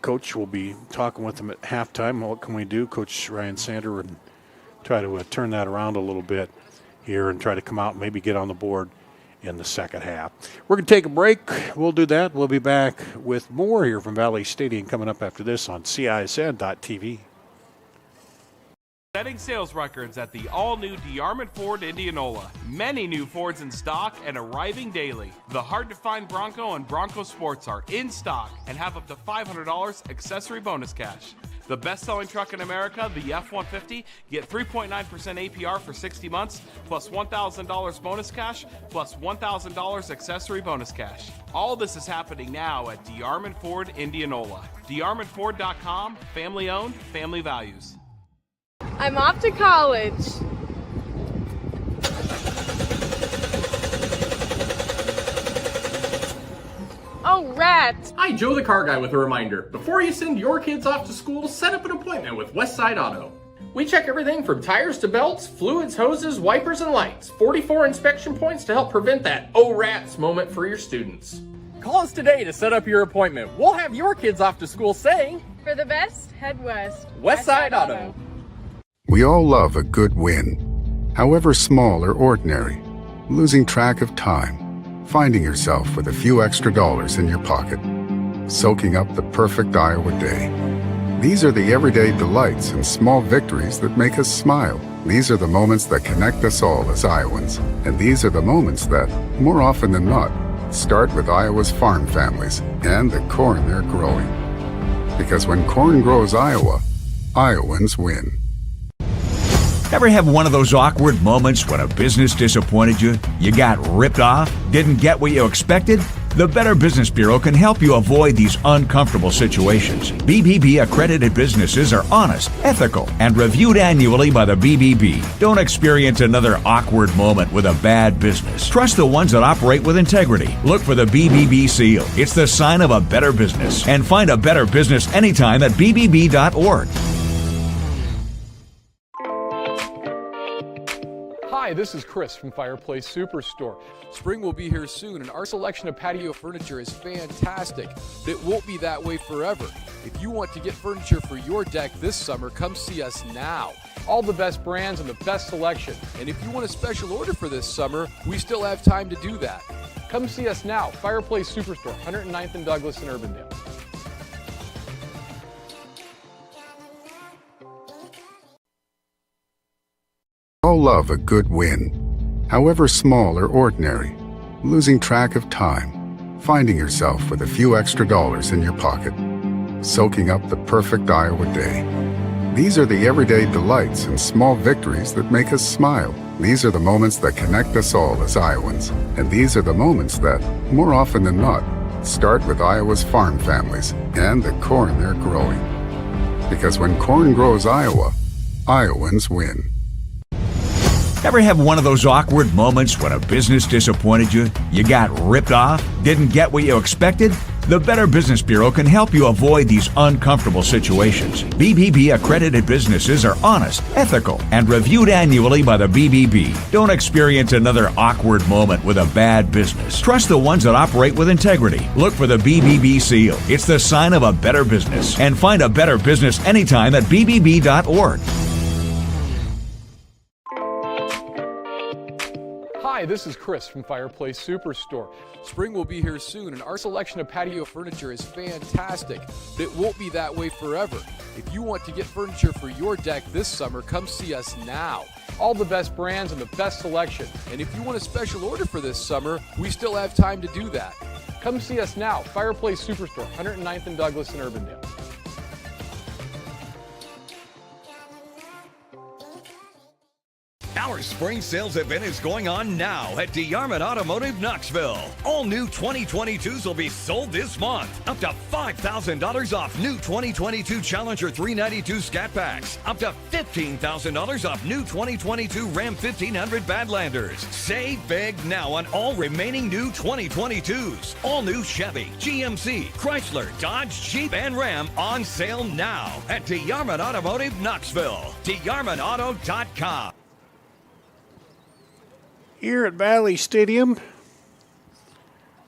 Coach will be talking with them at halftime. What can we do, Coach Ryan Sander, and try to turn that around a little bit here and try to come out and maybe get on the board in the second half. We're going to take a break. We'll do that. We'll be back with more here from Valley Stadium coming up after this on CISN.TV. Setting sales records at the all-new DeArmond Ford Indianola. Many new Fords in stock and arriving daily. The hard-to-find Bronco and Bronco Sports are in stock and have up to $500 accessory bonus cash. The best-selling truck in America, the F-150, get 3.9% APR for 60 months, plus $1,000 bonus cash, plus $1,000 accessory bonus cash. All this is happening now at DeArmond Ford Indianola. DeArmondFord.com, family-owned, family values. I'm off to college. Oh, rats! Hi, Joe the Car Guy with a reminder. Before you send your kids off to school, set up an appointment with Westside Auto. We check everything from tires to belts, fluids, hoses, wipers, and lights. 44 inspection points to help prevent that oh rats moment for your students. Call us today to set up your appointment. We'll have your kids off to school saying, For the best, head west. Westside Auto. We all love a good win, however small or ordinary. Losing track of time, finding yourself with a few extra dollars in your pocket, soaking up the perfect Iowa day. These are the everyday delights and small victories that make us smile. These are the moments that connect us all as Iowans. And these are the moments that, more often than not, start with Iowa's farm families and the corn they're growing. Because when corn grows Iowa, Iowans win. Ever have one of those awkward moments when a business disappointed you? You got ripped off? Didn't get what you expected? The Better Business Bureau can help you avoid these uncomfortable situations. BBB accredited businesses are honest, ethical, and reviewed annually by the BBB. Don't experience another awkward moment with a bad business. Trust the ones that operate with integrity. Look for the BBB seal. It's the sign of a better business. And find a better business anytime at bbb.org. Hi, Hi, this is Chris from Fireplace Superstore. Spring will be here soon, and our selection of patio furniture is fantastic, but it won't be that way forever. If you want to get furniture for your deck this summer, come see us now. All the best brands and the best selection. And if you want a special order for this summer, we still have time to do that. Come see us now, Fireplace Superstore, 109th and Douglas in Urbandale. All love a good win, however small or ordinary. Losing track of time, finding yourself with a few extra dollars in your pocket, soaking up the perfect Iowa day. These are the everyday delights and small victories that make us smile. These are the moments that connect us all as Iowans. And these are the moments that, more often than not, start with Iowa's farm families and the corn they're growing. Because when corn grows Iowa, Iowans win. Ever have one of those awkward moments when a business disappointed you? You got ripped off? Didn't get what you expected? The Better Business Bureau can help you avoid these uncomfortable situations. BBB accredited businesses are honest, ethical, and reviewed annually by the BBB. Don't experience another awkward moment with a bad business. Trust the ones that operate with integrity. Look for the BBB seal. It's the sign of a better business. And find a better business anytime at bbb.org. Hi, this is Chris from Fireplace Superstore. Spring will be here soon, and our selection of patio furniture is fantastic, but it won't be that way forever. If you want to get furniture for your deck this summer, come see us now. All the best brands and the best selection. And if you want a special order for this summer, we still have time to do that. Come see us now, Fireplace Superstore, 109th and Douglas in Urbandale. Our spring sales event is going on now at DeArmond Automotive Knoxville. All new 2022s will be sold this month. Up to $5,000 off new 2022 Challenger 392 Scat Packs. Up to $15,000 off new 2022 Ram 1500 Badlanders. Save big now on all remaining new 2022s. All new Chevy, GMC, Chrysler, Dodge, Jeep, and Ram on sale now at DeArmond Automotive Knoxville. DeArmondAuto.com. Here at Valley Stadium,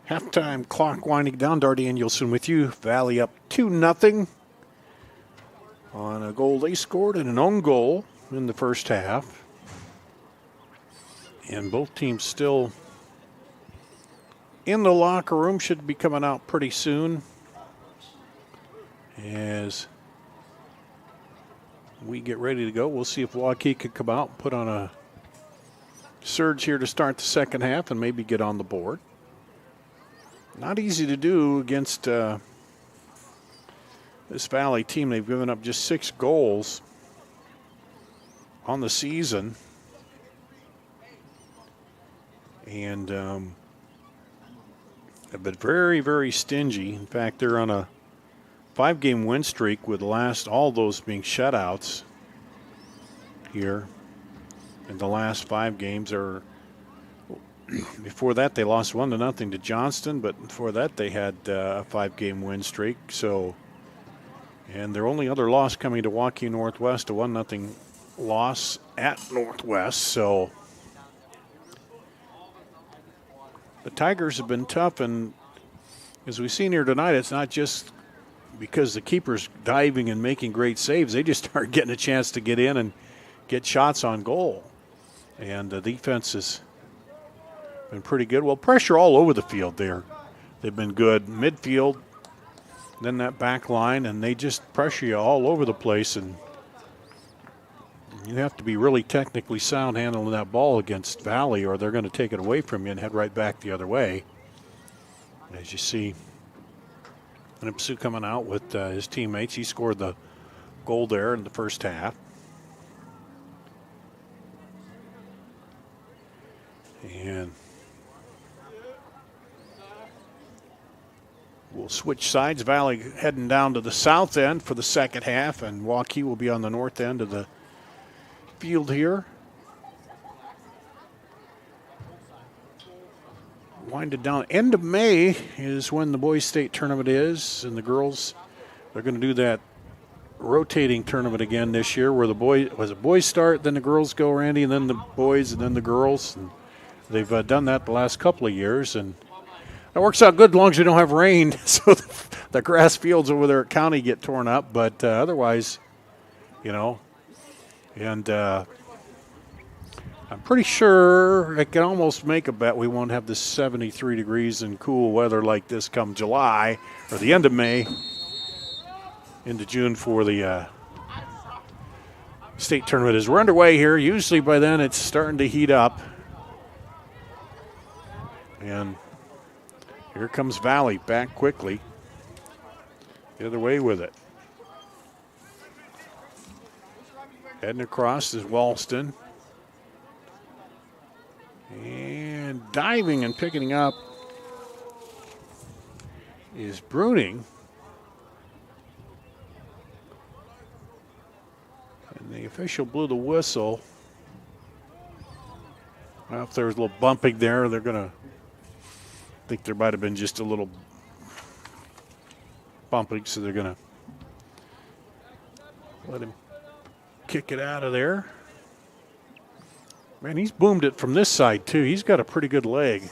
halftime clock winding down. Darty Danielson with you. Valley up 2-0 on a goal they scored and an own goal in the first half. And both teams still in the locker room, should be coming out pretty soon as we get ready to go. We'll see if Waukee could come out and put on a surge here to start the second half and maybe get on the board. Not easy to do against this Valley team. They've given up just 6 goals on the season. And have been very, very stingy. In fact, they're on a 5-game win streak with all those being shutouts here. In the last 5 games, or before that they lost 1-0 to Johnston, but before that they had a 5-game win streak. So, and their only other loss coming to Waukee Northwest, a 1-0 loss at Northwest. So the Tigers have been tough, and as we've seen here tonight, it's not just because the keeper's diving and making great saves. They just start getting a chance to get in and get shots on goal. And the defense has been pretty good. Well, pressure all over the field there. They've been good. Midfield, then that back line, and they just pressure you all over the place. And you have to be really technically sound handling that ball against Valley, or they're going to take it away from you and head right back the other way. As you see, Nipsu coming out with his teammates. He scored the goal there in the first half. And we'll switch sides. Valley heading down to the south end for the second half, and Waukee will be on the north end of the field here. Winded down. End of May is when the boys' state tournament is, and the girls, they're going to do that rotating tournament again this year where the boys start, then the girls go, Randy, and then the boys, and then the girls. And they've done that the last couple of years, and it works out good as long as you don't have rain. So the grass fields over there at County get torn up, but otherwise, and I'm pretty sure I can almost make a bet we won't have the 73 degrees and cool weather like this come July or the end of May into June for the state tournament. As we're underway here, usually by then it's starting to heat up. And here comes Valley back quickly. The other way with it. Heading across is Walston. And diving and picking up is Bruning. And the official blew the whistle. Well, if there was a little bumping there, they're going to think there might have been just a little bumping, so they're going to let him kick it out of there. Man, he's boomed it from this side, too. He's got a pretty good leg.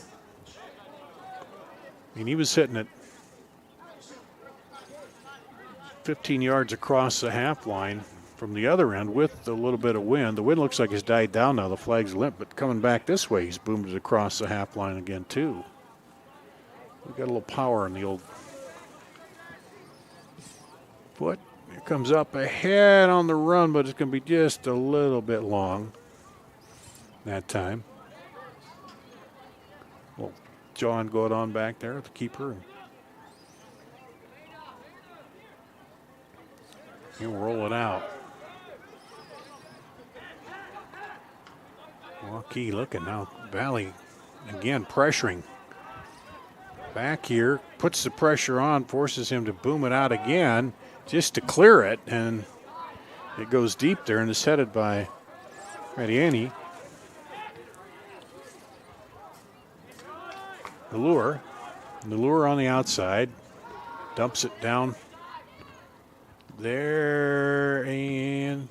I mean, he was hitting it 15 yards across the half line from the other end with a little bit of wind. The wind looks like it's died down now. The flag's limp, but coming back this way, he's boomed it across the half line again, too. We've got a little power in the old foot. It comes up ahead on the run, but it's going to be just a little bit long that time. Well, John going on back there, the keeper. He'll roll it out. Waukee looking now. Valley again pressuring. Back here, puts the pressure on, forces him to boom it out again just to clear it, and it goes deep there and is headed by Radiani. The lure on the outside, dumps it down there, and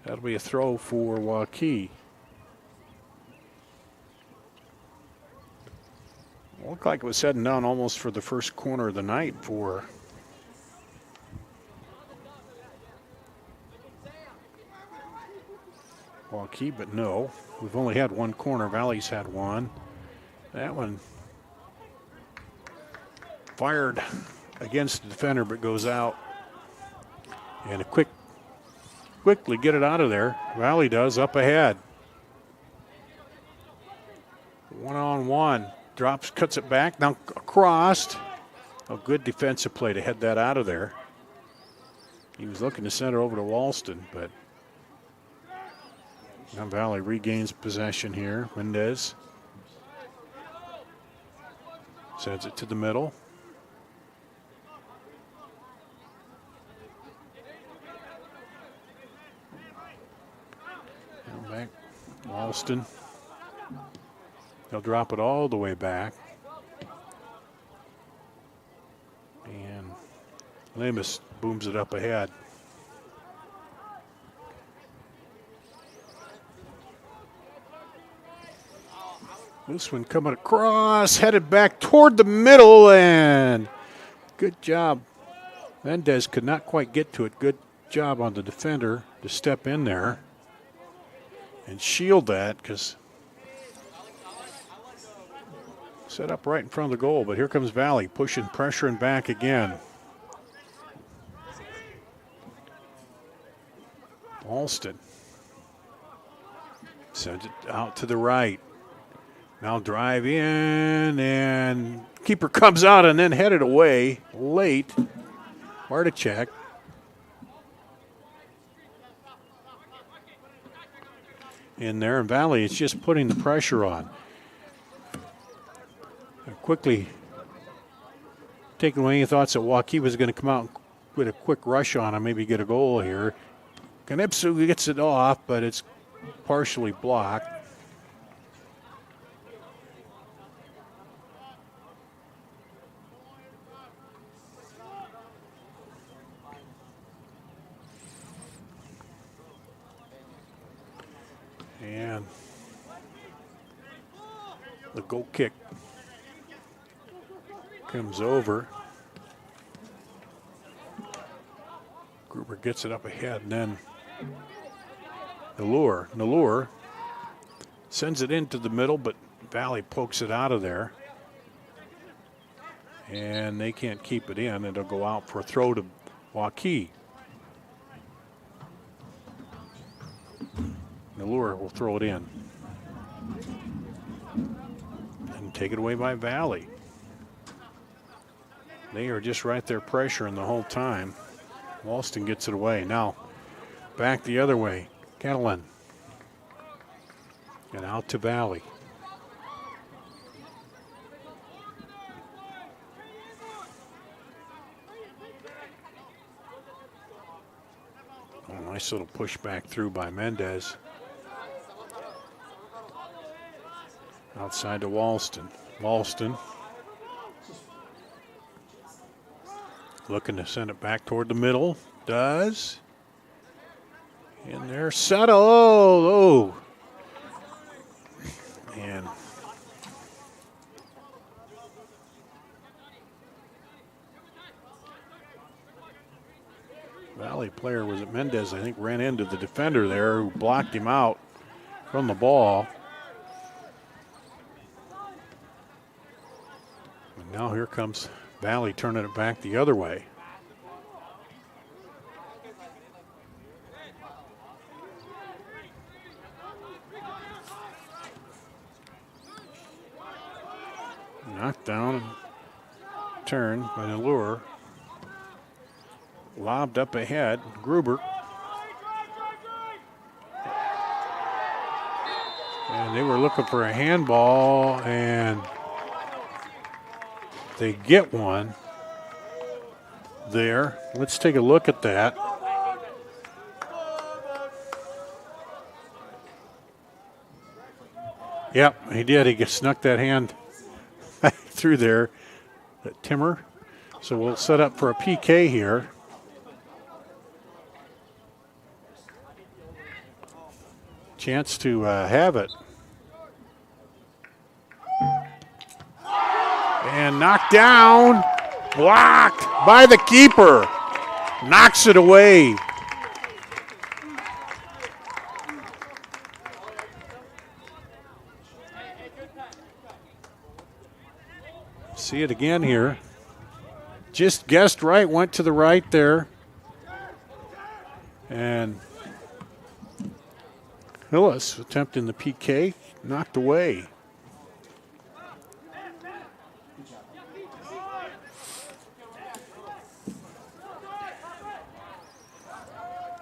that'll be a throw for Waukee. Looked like it was heading down almost for the first corner of the night for Waukee, but no. We've only had one corner. Valley's had one. That one fired against the defender, but goes out. And a quickly get it out of there. Valley does, up ahead. 1-on-1. Drops, cuts it back, now across. A good defensive play to head that out of there. He was looking to send it over to Walston, but now Valley regains possession here. Mendez sends it to the middle. Now back, Walston. They'll drop it all the way back. And Lemus booms it up ahead. This one coming across, headed back toward the middle, and good job. Mendez could not quite get to it. Good job on the defender to step in there and shield that, because set up right in front of the goal, but here comes Valley pushing, pressure, and back again. Alston sends it out to the right. Now drive in, and keeper comes out and then headed away late. Barticek. In there, and Valley is just putting the pressure on. Quickly taking away any thoughts that Waukee was going to come out with a quick rush on him, maybe get a goal here. Knipsu gets it off, but it's partially blocked. The goal kick comes over. Gruber gets it up ahead, and then Nallur sends it into the middle, but Valley pokes it out of there. And they can't keep it in. It'll go out for a throw to Waukee. Nallur will throw it in. And take it away by Valley. They are just right there pressuring the whole time. Walston gets it away. Now back the other way. Catalan. And out to Valley. Oh, nice little push back through by Mendez. Outside to Walston. Walston looking to send it back toward the middle. Does. In there, Settle. Oh. And Valley player, was it Mendez, I think, ran into the defender there who blocked him out from the ball. And now here comes Valley turning it back the other way. Knocked down and turned by Nallur. Lobbed up ahead, Gruber. And they were looking for a handball, and they get one there. Let's take a look at that. Yep, he did. He snuck that hand through there, that Timmer. So we'll set up for a PK here. Chance to have it. And knocked down, blocked by the keeper. Knocks it away. See it again here. Just guessed right, went to the right there. And Hillis attempting the PK, knocked away.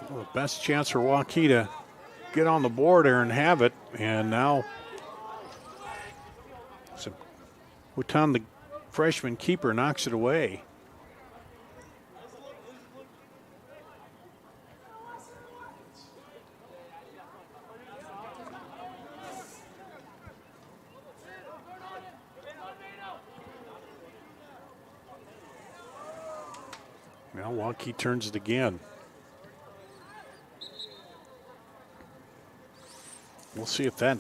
Well, the best chance for Waukee to get on the board there and have it. And now Wutan, the freshman keeper, knocks it away. Now Waukee turns it again. We'll see if that,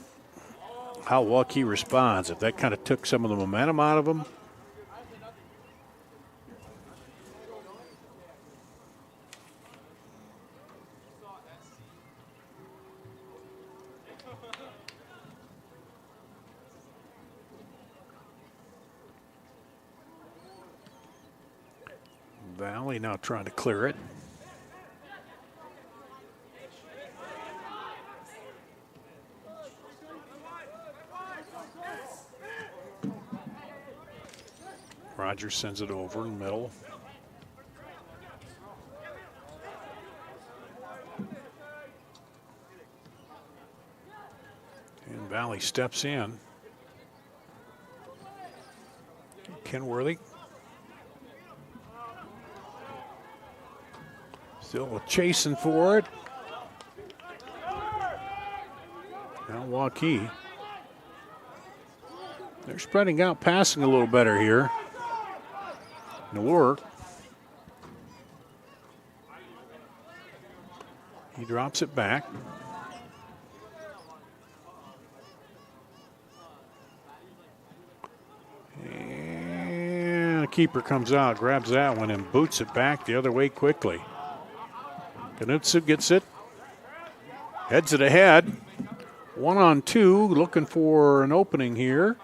how Waukee responds, if that kind of took some of the momentum out of them. Valley now trying to clear it. Rogers sends it over in the middle. And Valley steps in. Kenworthy. Still chasing for it. Now Waukee. They're spreading out, passing a little better here. Nallur. He drops it back. keeper comes out, grabs that one, and boots it back the other way quickly. Knutson gets it. Heads it ahead. 1-on-2, looking for an opening here.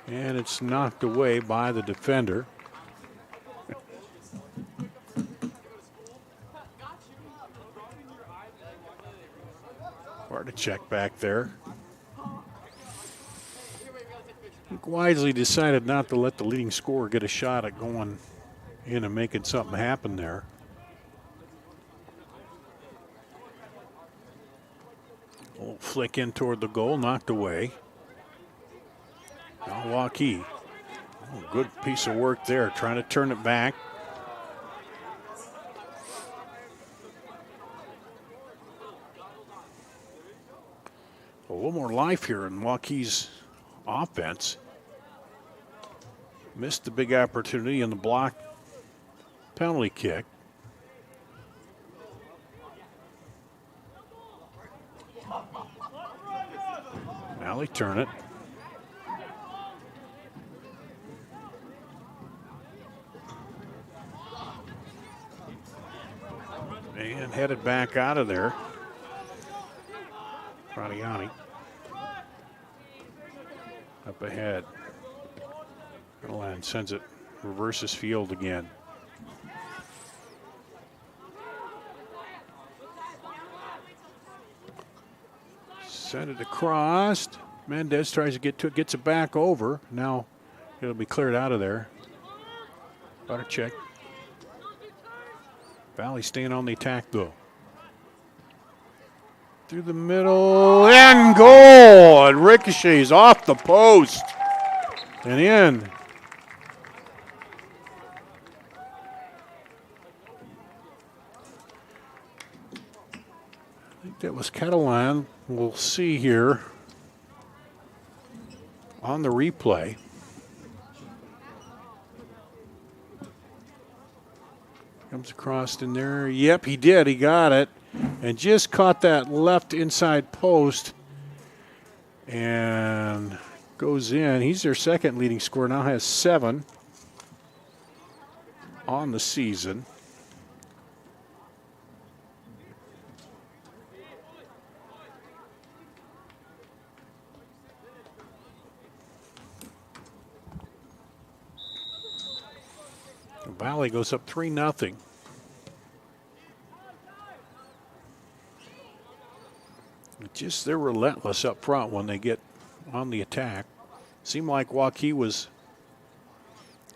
And it's knocked away by the defender. Barticek back there. Wisely decided not to let the leading scorer get a shot at going in and making something happen there. A little flick in toward the goal, knocked away. Now Waukee. Oh, good piece of work there, trying to turn it back. A little more life here in Waukee's offense. Missed the big opportunity in the block penalty kick. Now they turn it. And headed back out of there. Fradiani. Up ahead. Catalan sends it, reverses field again. Send it across. Mendez tries to get to it, gets it back over. Now it'll be cleared out of there. Barticek. Valley staying on the attack though. Through the middle and goal. It ricochets off the post and in. I think that was Catalan. We'll see here on the replay. Comes across in there. Yep, he did. He got it. And just caught that left inside post. And goes in. He's their second leading scorer. Now has 7 on the season. Valley goes up 3-0. Just they're relentless up front when they get on the attack. Seemed like Waukee was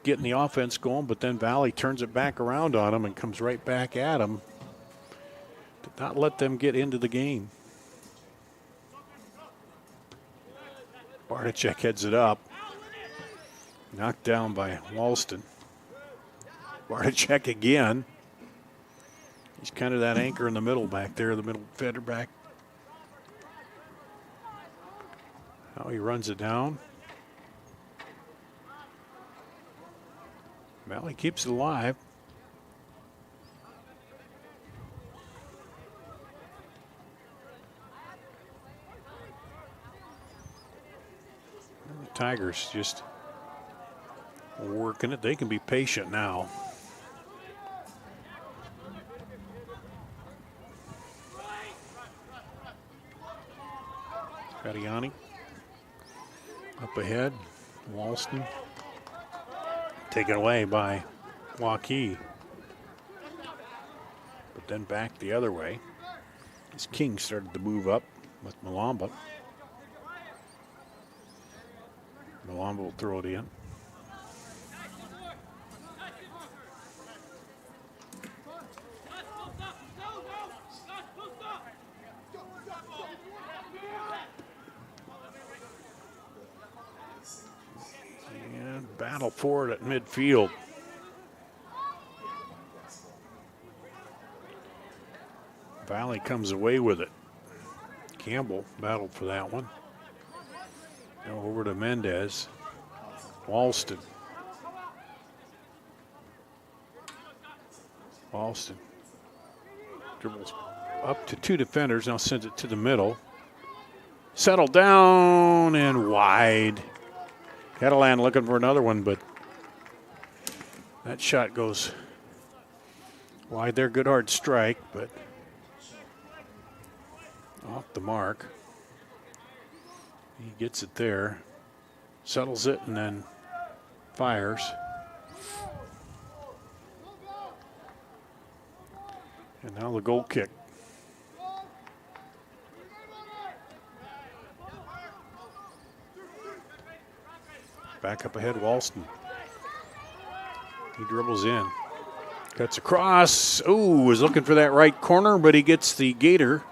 getting the offense going, but then Valley turns it back around on them and comes right back at them. Did not let them get into the game. Barticek heads it up. Knocked down by Walston. Barticek again. He's kind of that anchor in the middle back there, the middle defender back. Now he runs it down. Valley keeps it alive. And the Tigers just working it. They can be patient now. Fradiani up ahead. Walston taken away by Waukee. But then back the other way as King started to move up with Malamba. Malamba will throw it in. Battle for it at midfield. Valley comes away with it. Campbell battled for that one. Now over to Mendez. Walston. Walston dribbles up to 2 defenders. Now sends it to the middle. Settled down and wide. Catalan looking for another one, but That shot goes wide there. Good hard strike, but off the mark. He gets it there, settles it, and then fires. And now the goal kick. Back up ahead, Walston. He dribbles in. Cuts across. Ooh, was looking for that right corner, but he gets the gator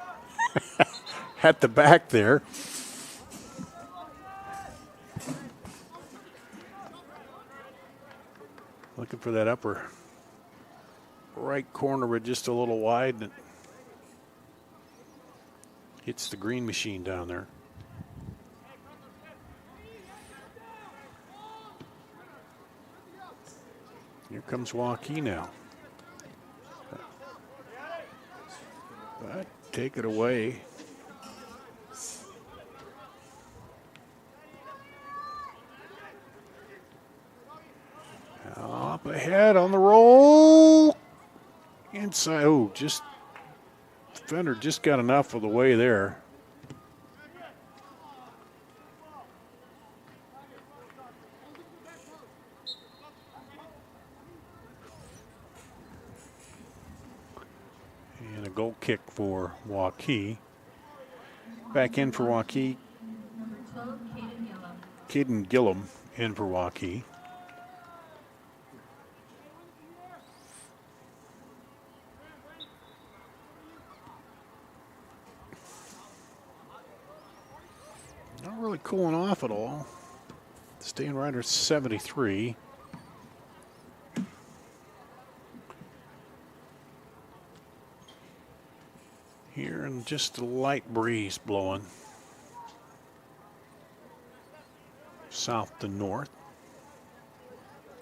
at the back there. Looking for that upper right corner, but just a little wide. And it hits the green machine down there. Here comes Waukee now. But take it away. Up ahead on the roll. Inside. Oh, just defender just got enough of the way there. And a goal kick for Waukee. Back in for Waukee. Caden Gillum in for Waukee. Not really cooling off at all. Staying right at 73. Here and just a light breeze blowing south to north.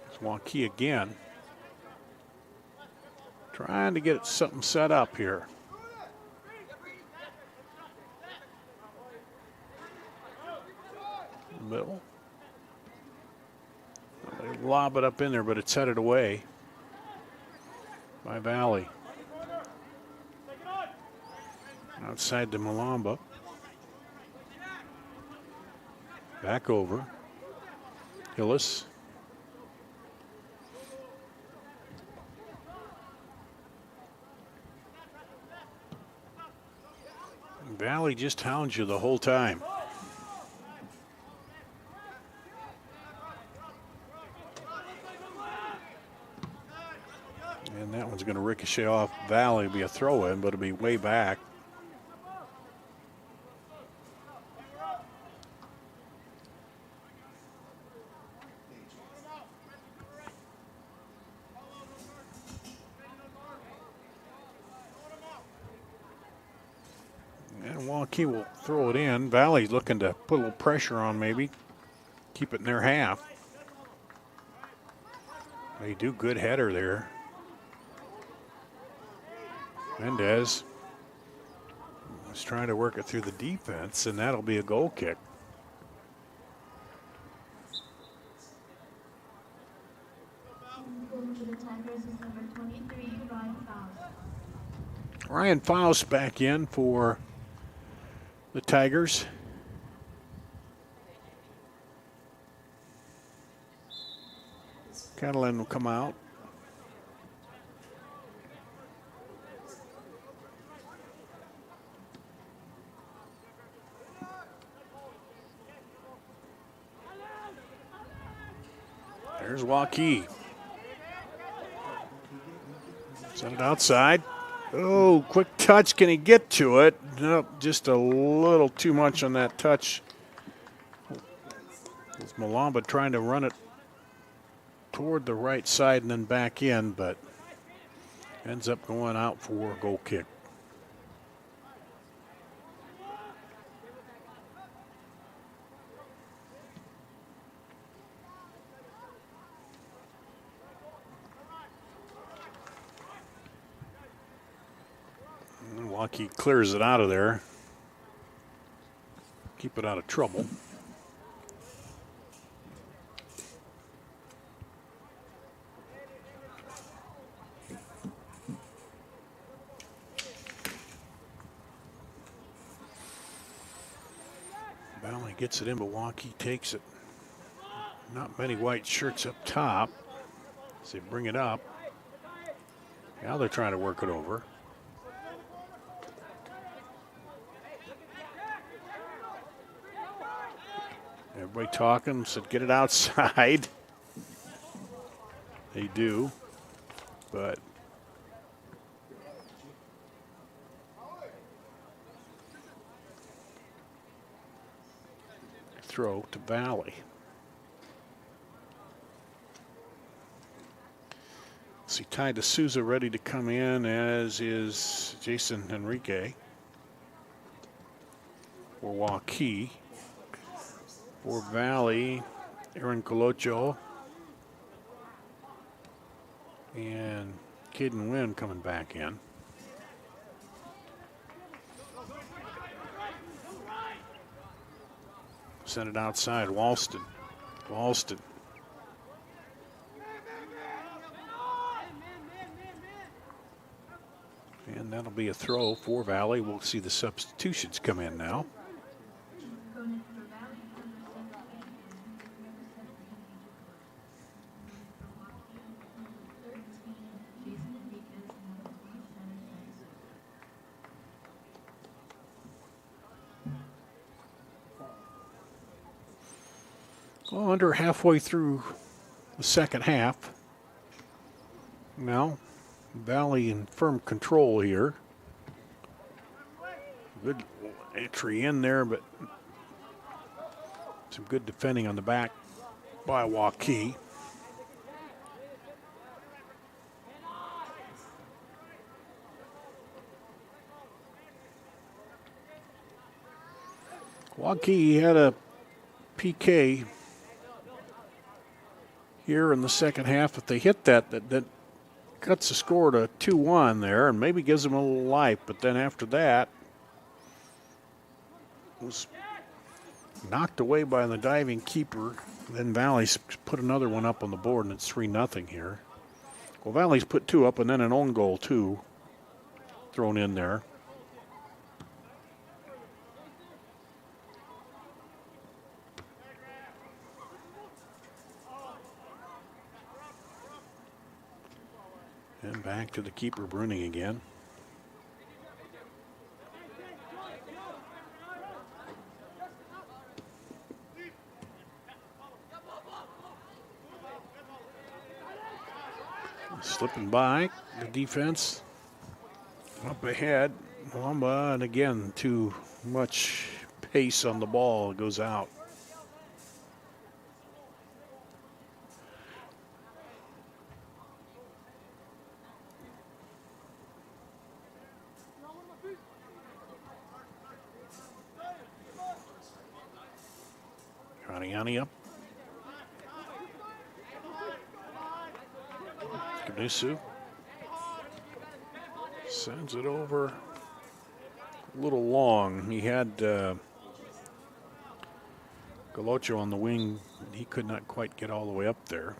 It's Waukee again. Trying to get something set up here. Middle. They lob it up in there, but it's headed away by Valley. Outside to Malamba. Back over. Hillis. Valley just hounds you the whole time. And that one's going to ricochet off Valley. It'll be a throw-in, but it'll be way back. And Waukee will throw it in. Valley's looking to put a little pressure on maybe. Keep it in their half. They do good header there. Mendez was trying to work it through the defense, and that'll be a goal kick. Ryan Faust back in for the Tigers. Catalan will come out. There's Waukee. Send it outside. Oh, quick touch. Can he get to it? Nope, just a little too much on that touch. It's Malamba trying to run it toward the right side and then back in, but ends up going out for a goal kick. And Waukee clears it out of there. Keep it out of trouble. gets it in, but Waukee takes it. Not many white shirts up top. So they bring it up. Now they're trying to work it over. Everybody talking, said get it outside. They do, but throw to Valley. See, Ty D'Souza ready to come in, as is Jason Henrique for Waukee. For Valley, Aaron Colocho and Caden Wynn coming back in. Send it outside, Walston. And that'll be a throw for Valley. We'll see the substitutions come in now. Well, under halfway through the second half. Now, Valley in firm control here. Good entry in there, but some good defending on the back by Waukee. Waukee had a PK here in the second half. If they hit that cuts the score to 2-1 there and maybe gives them a little life. But then after that, was knocked away by the diving keeper. Then Valley's put another one up on the board, and it's 3-0 here. Well, Valley's put two up, and then an own goal, too, thrown in there. And back to the keeper, Bruning again. Slipping by the defense. Up ahead, Wamba, and again, too much pace on the ball. It goes out. Raniani up. Kanusu sends it over a little long. He had Galocho on the wing. He could not quite get all the way up there.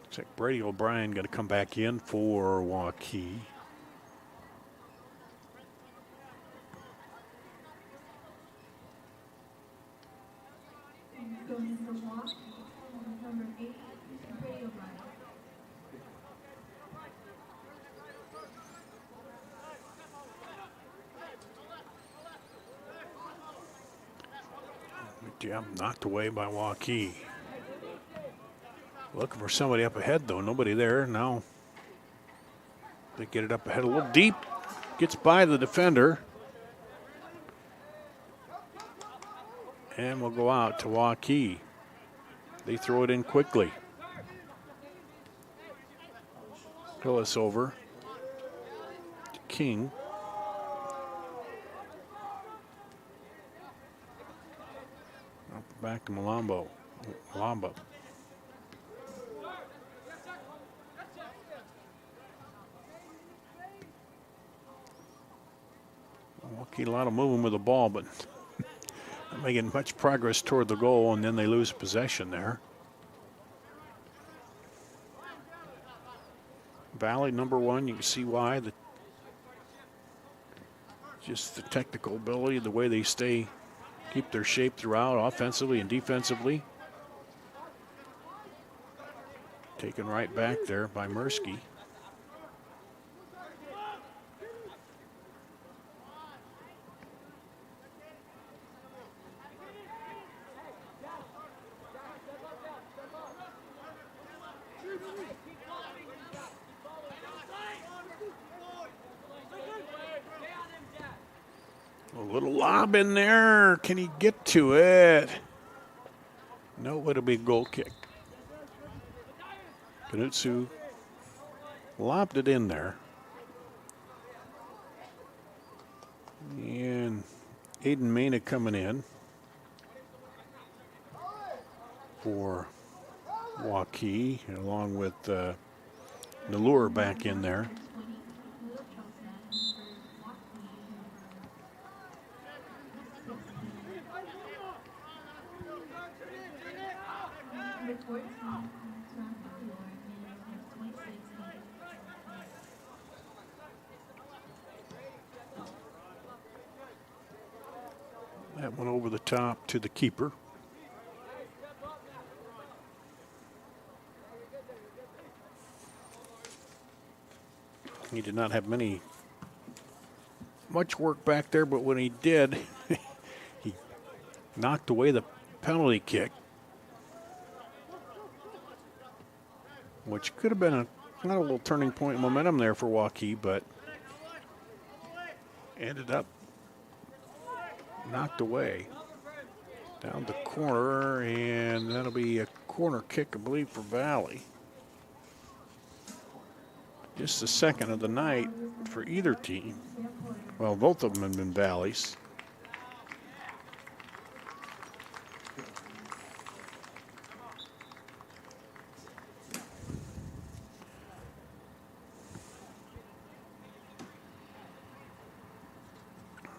Looks like Brady O'Brien going to come back in for Waukee. Yeah, knocked away by Waukee. Looking for somebody up ahead, though. Nobody there. Now they get it up ahead a little deep. Gets by the defender. And we'll go out to Waukee. They throw it in quickly. Hillis over to King. Back to Malamba. Waukee, a lot of moving with the ball, but not making much progress toward the goal, and then they lose possession there. Valley number one, you can see why. The just the technical ability, the way they keep their shape throughout, offensively and defensively. Taken right back there by Mirsky. A little lob in there. Can he get to it? No, it'll be a goal kick. Knutsu lobbed it in there. And Aiden Mena coming in for Waukee, along with Nallur back in there. That one over the top to the keeper. He did not have much work back there, but when he did, he knocked away the penalty kick, which could have been not a little turning point in momentum there for Waukee, but ended up knocked away down the corner, and that'll be a corner kick, I believe, for Valley. Just the second of the night for either team. Well, both of them have been Valleys.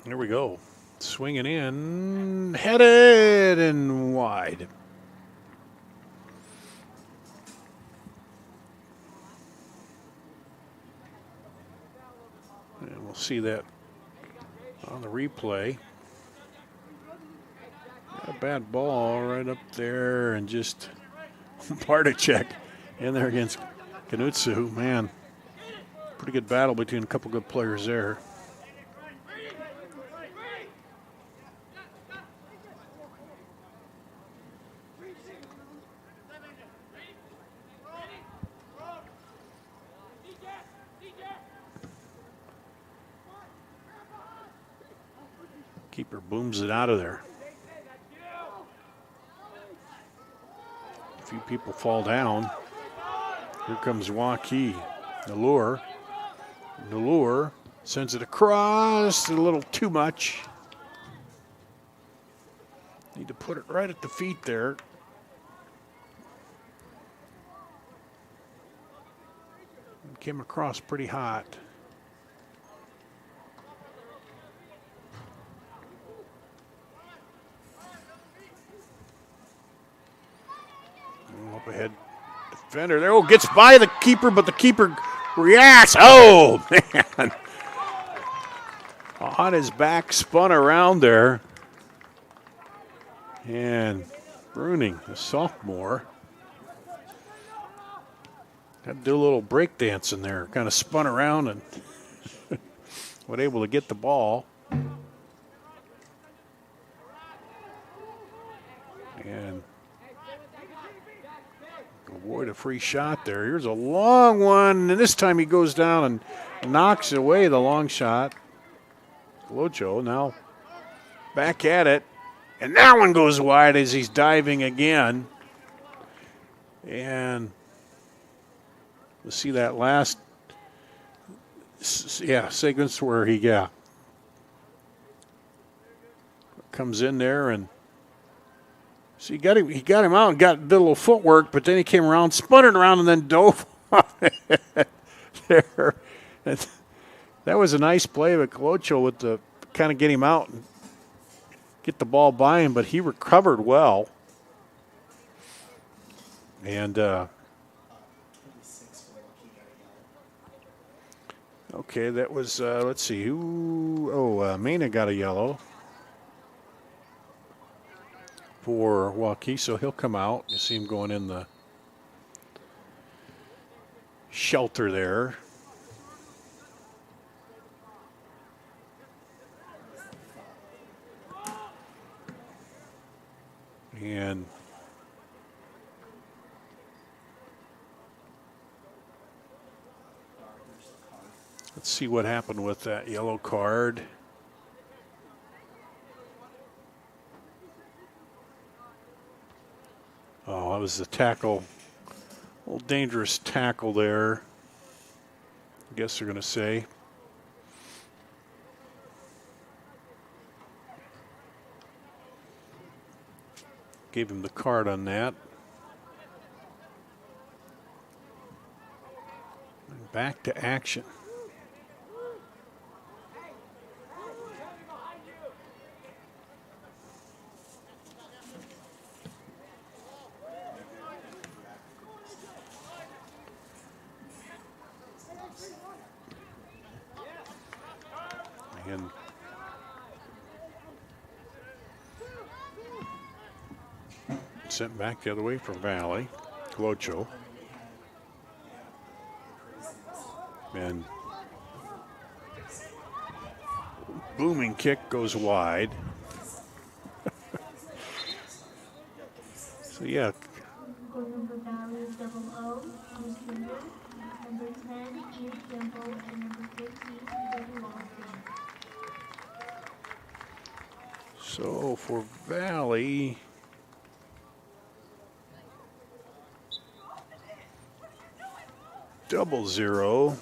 There we go. Swinging in, headed and wide. And we'll see that on the replay. A bad ball right up there, and just Barticek in there against Knutsu. Man, pretty good battle between a couple good players there. Keeper booms it out of there. A few people fall down. Here comes Waukee. Nallur sends it across, a little too much. Need to put it right at the feet there. Came across pretty hot. Up ahead defender there. Oh, gets by the keeper, but the keeper reacts. Oh, man. On his back, spun around there. And Bruning, the sophomore, had to do a little break dance in there. Kind of spun around and was able to get the ball. And avoid a free shot there. Here's a long one, and this time he goes down and knocks away the long shot. Locho now back at it, and that one goes wide as he's diving again. And we'll see that last sequence where he comes in there and so he got him out and did a little footwork, but then he came around, spun it around, and then dove off there. And that was a nice play of Colocho with the kind of get him out and get the ball by him, but he recovered well. And Okay, that was, let's see, who, Mena got a yellow for Waukee, so he'll come out. You see him going in the shelter there. And let's see what happened with that yellow card. Oh, that was the tackle. A little dangerous tackle there, I guess they're going to say. Gave him the card on that. And back to action. And sent back the other way for Valley. Clocho. And booming kick goes wide. So yeah. So for Valley, double zero.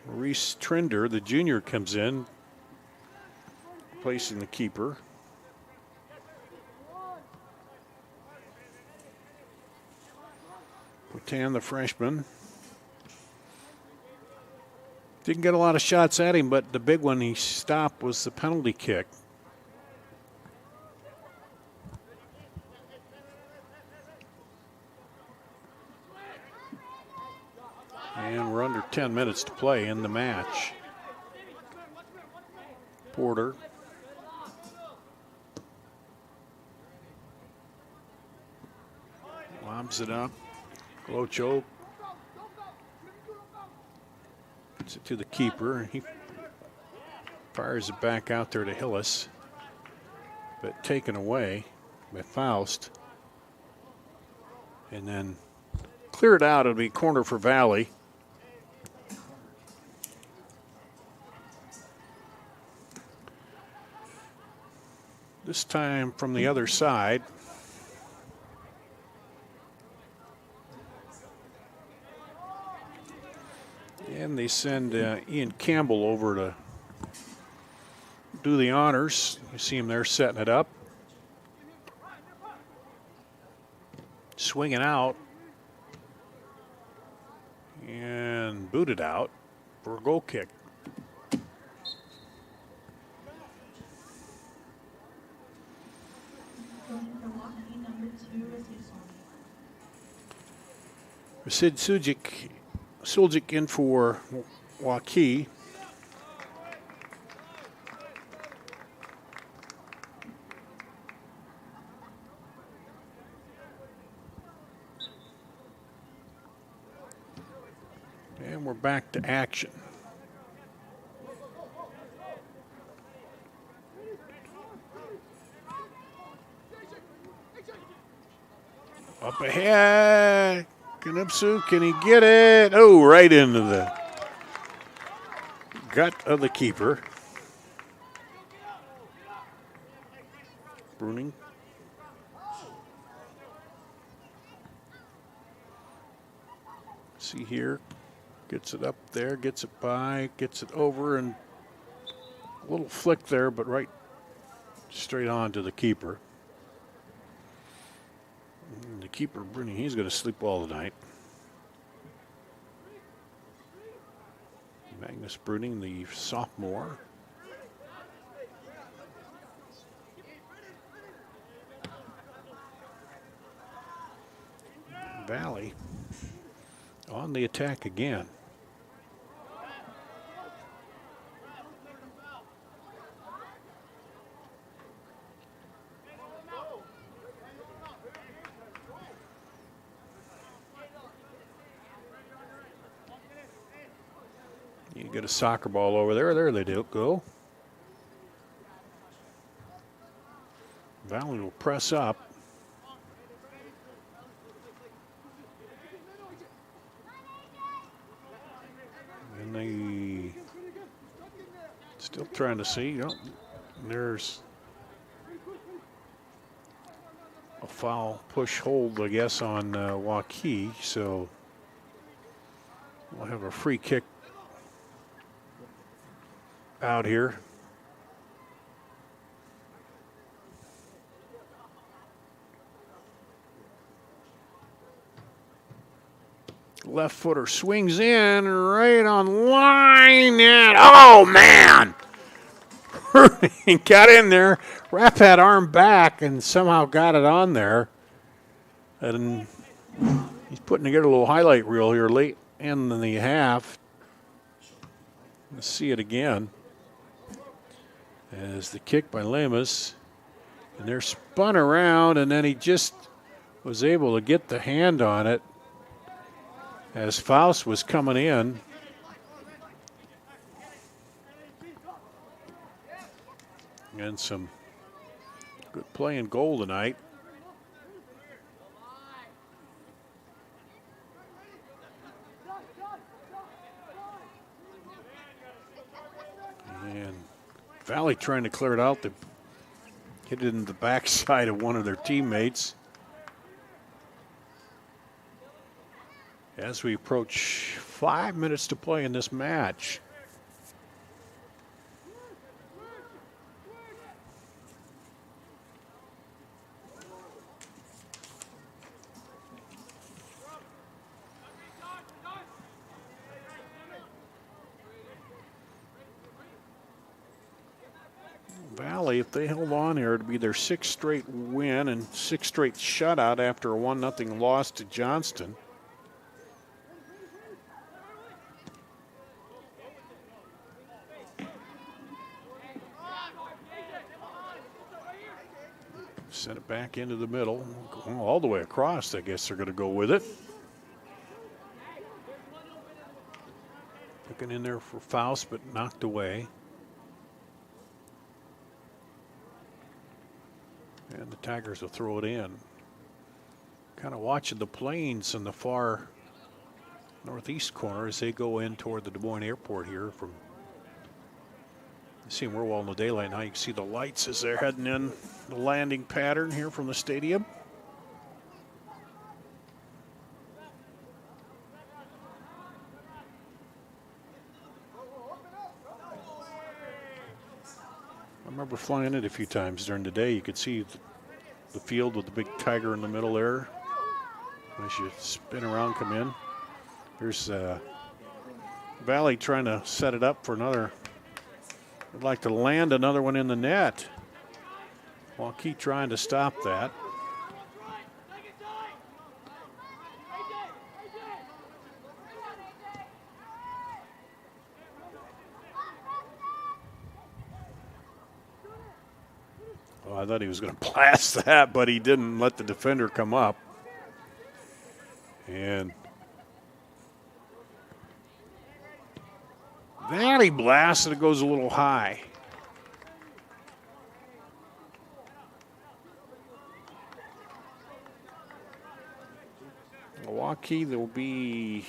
Reese Trinder, the junior, comes in, placing the keeper. Potan, the freshman. Didn't get a lot of shots at him, but the big one he stopped was the penalty kick. And we're under 10 minutes to play in the match. Porter. Lobs it up. Clocho puts it to the keeper. He fires it back out there to Hillis, but taken away by Faust. And then clear it out. It'll be corner for Valley. This time from the other side. And they send Ian Campbell over to do the honors. You see him there setting it up. Swinging out. And booted out for a goal kick. Sid Suljic in for Waukee. And we're back to action. Up ahead. Knipsu, can he get it? Oh, right into the gut of the keeper. Bruning. See here, gets it up there, gets it by, gets it over, and a little flick there, but right straight on to the keeper. And the keeper, Bruning, he's going to sleep well tonight. Magnus Bruning, the sophomore. Valley on the attack again. You get a soccer ball over there. There they do go. Valley will press up. And they still trying to see. Oh, there's a foul push hold, I guess, on Waukee. So we'll have a free kick out here. Left footer swings in right on line, and oh man! He got in there. Rapp had arm back and somehow got it on there. And he's putting together a little highlight reel here late in the half. Let's see it again. As the kick by Lemus. And they're spun around, and then he just was able to get the hand on it as Faust was coming in. And some good play and goal tonight. And Valley trying to clear it out. They hit it in the backside of one of their teammates. As we approach 5 minutes to play in this match. Valley, if they held on here, it'd be their 6th straight win and 6th straight shutout after a 1-0 loss to Johnston. Send it back into the middle. All the way across, I guess they're going to go with it. Looking in there for Faust, but knocked away. And the Tigers will throw it in. Kind of watching the planes in the far northeast corner as they go in toward the Des Moines Airport here. From seeing we're well in the daylight now. You can see the lights as they're heading in the landing pattern here from the stadium. I remember flying it a few times during the day. You could see the field with the big tiger in the middle there. As you spin around, come in. There's Valley trying to set it up for another. Would like to land another one in the net. Waukee trying to stop that. Oh, I thought he was going to blast that, but he didn't let the defender come up. And that he blasted, it goes a little high. Waukee, they'll be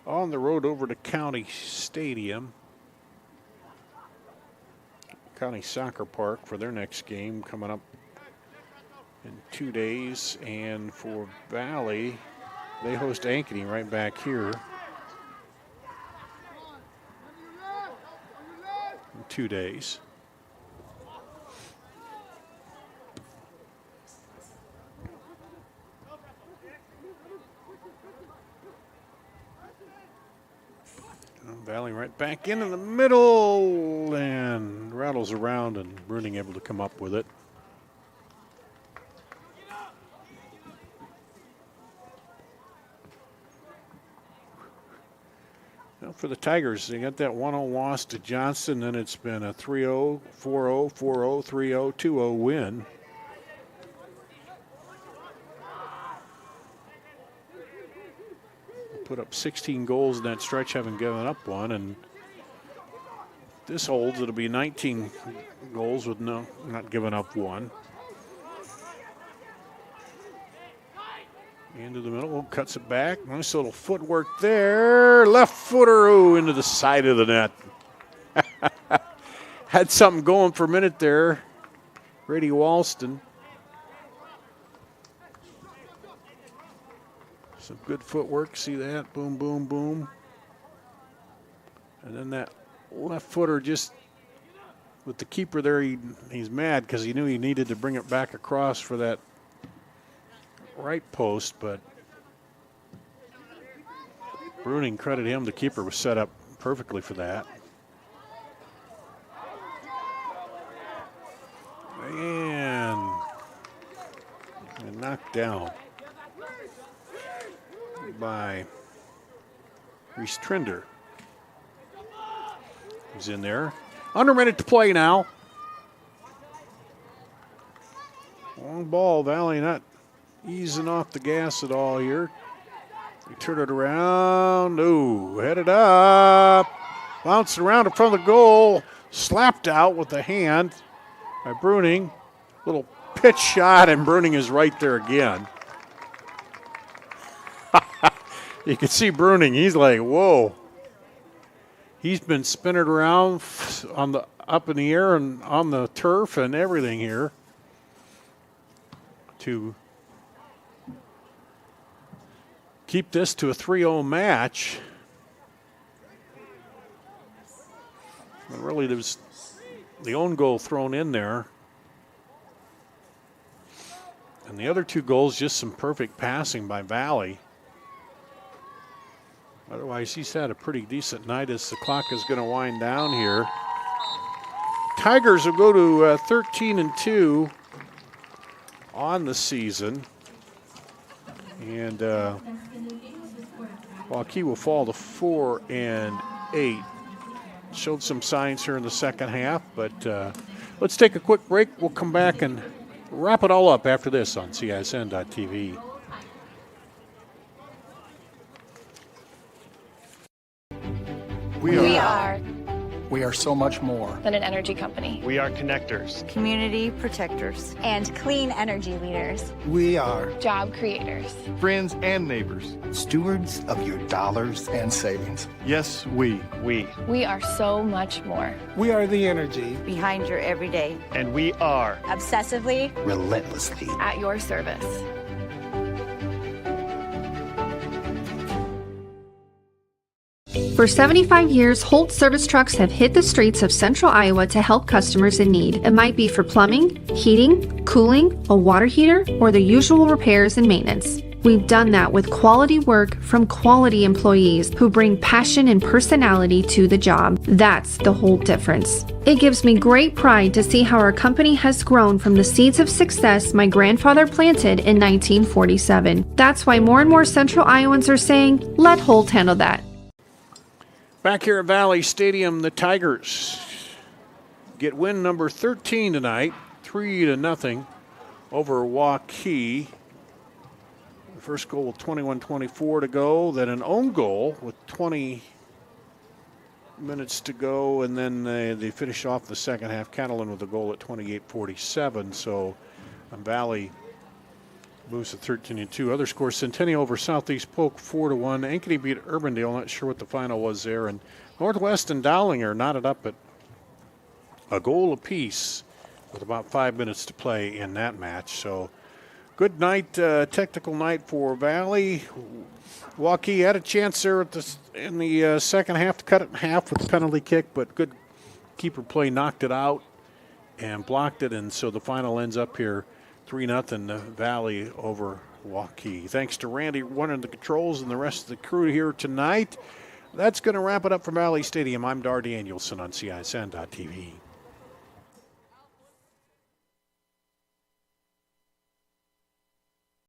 on the road over to County Stadium. County Soccer Park for their next game coming up in 2 days. And for Valley, they host Ankeny right back here in 2 days. Valley right back into the middle and rattles around, and Bruning able to come up with it. Now for the Tigers, they got that 1-0 loss to Johnston, then it's been a 3-0, 4-0, 4-0, 3-0, 2-0 win. Put up 16 goals in that stretch, haven't given up one, and this holds, it'll be 19 goals with not giving up one. Into the middle, cuts it back. Nice little footwork there. Left footer, into the side of the net. Had something going for a minute there. Brady Walston. Some good footwork. See that? Boom, boom, boom. And then that left footer just with the keeper there, he's mad because he knew he needed to bring it back across for that right post, but Bruning, credit him, the keeper was set up perfectly for that. And knocked down by Reese Trinder. He's in there. Under a minute to play now. Long ball, Valley not easing off the gas at all here. They turn it around. Headed up. Bounced around in front of the goal. Slapped out with the hand by Bruning. Little pitch shot, and Bruning is right there again. You can see Bruning. He's like, whoa. He's been spinning around up in the air and on the turf and everything here to keep this to a 3-0 match. And really, there's the own goal thrown in there. And the other two goals, just some perfect passing by Valley. Otherwise, he's had a pretty decent night as the clock is going to wind down here. Tigers will go to 13-2 on the season. And Waukee will fall to 4-8. Showed some signs here in the second half, but let's take a quick break. We'll come back and wrap it all up after this on CISN.TV. We are so much more than an energy company. We are connectors, community protectors, and clean energy leaders. we are Job creators. friends and neighbors, stewards of your dollars and savings. yes, we We are so much more. We are the energy Behind your everyday, and we are obsessively, relentlessly. At your service. For 75 years, Holt service trucks have hit the streets of central Iowa to help customers in need. It might be for plumbing, heating, cooling, a water heater, or the usual repairs and maintenance. We've done that with quality work from quality employees who bring passion and personality to the job. That's the Holt difference. It gives me great pride to see how our company has grown from the seeds of success my grandfather planted in 1947. That's why more and more central Iowans are saying, let Holt handle that. Back here at Valley Stadium, the Tigers get win number 13 tonight, 3-0 over Waukee. The first goal with 21:24 to go, then an own goal with 20 minutes to go, and then they finish off the second half, Catalan with a goal at 28:47. So Valley moves to 13-2. Other scores: Centennial over Southeast Polk 4-1. Ankeny beat Urbandale. Not sure what the final was there. And Northwest and Dowlinger knotted up at a goal apiece with about 5 minutes to play in that match. So good night, technical night for Valley. Waukee had a chance there in the second half to cut it in half with the penalty kick, but good keeper play knocked it out and blocked it. And so the final ends up here 3-0 Valley over Waukee. Thanks to Randy running the controls and the rest of the crew here tonight. That's going to wrap it up from Valley Stadium. I'm Dar Danielson on CISN.TV.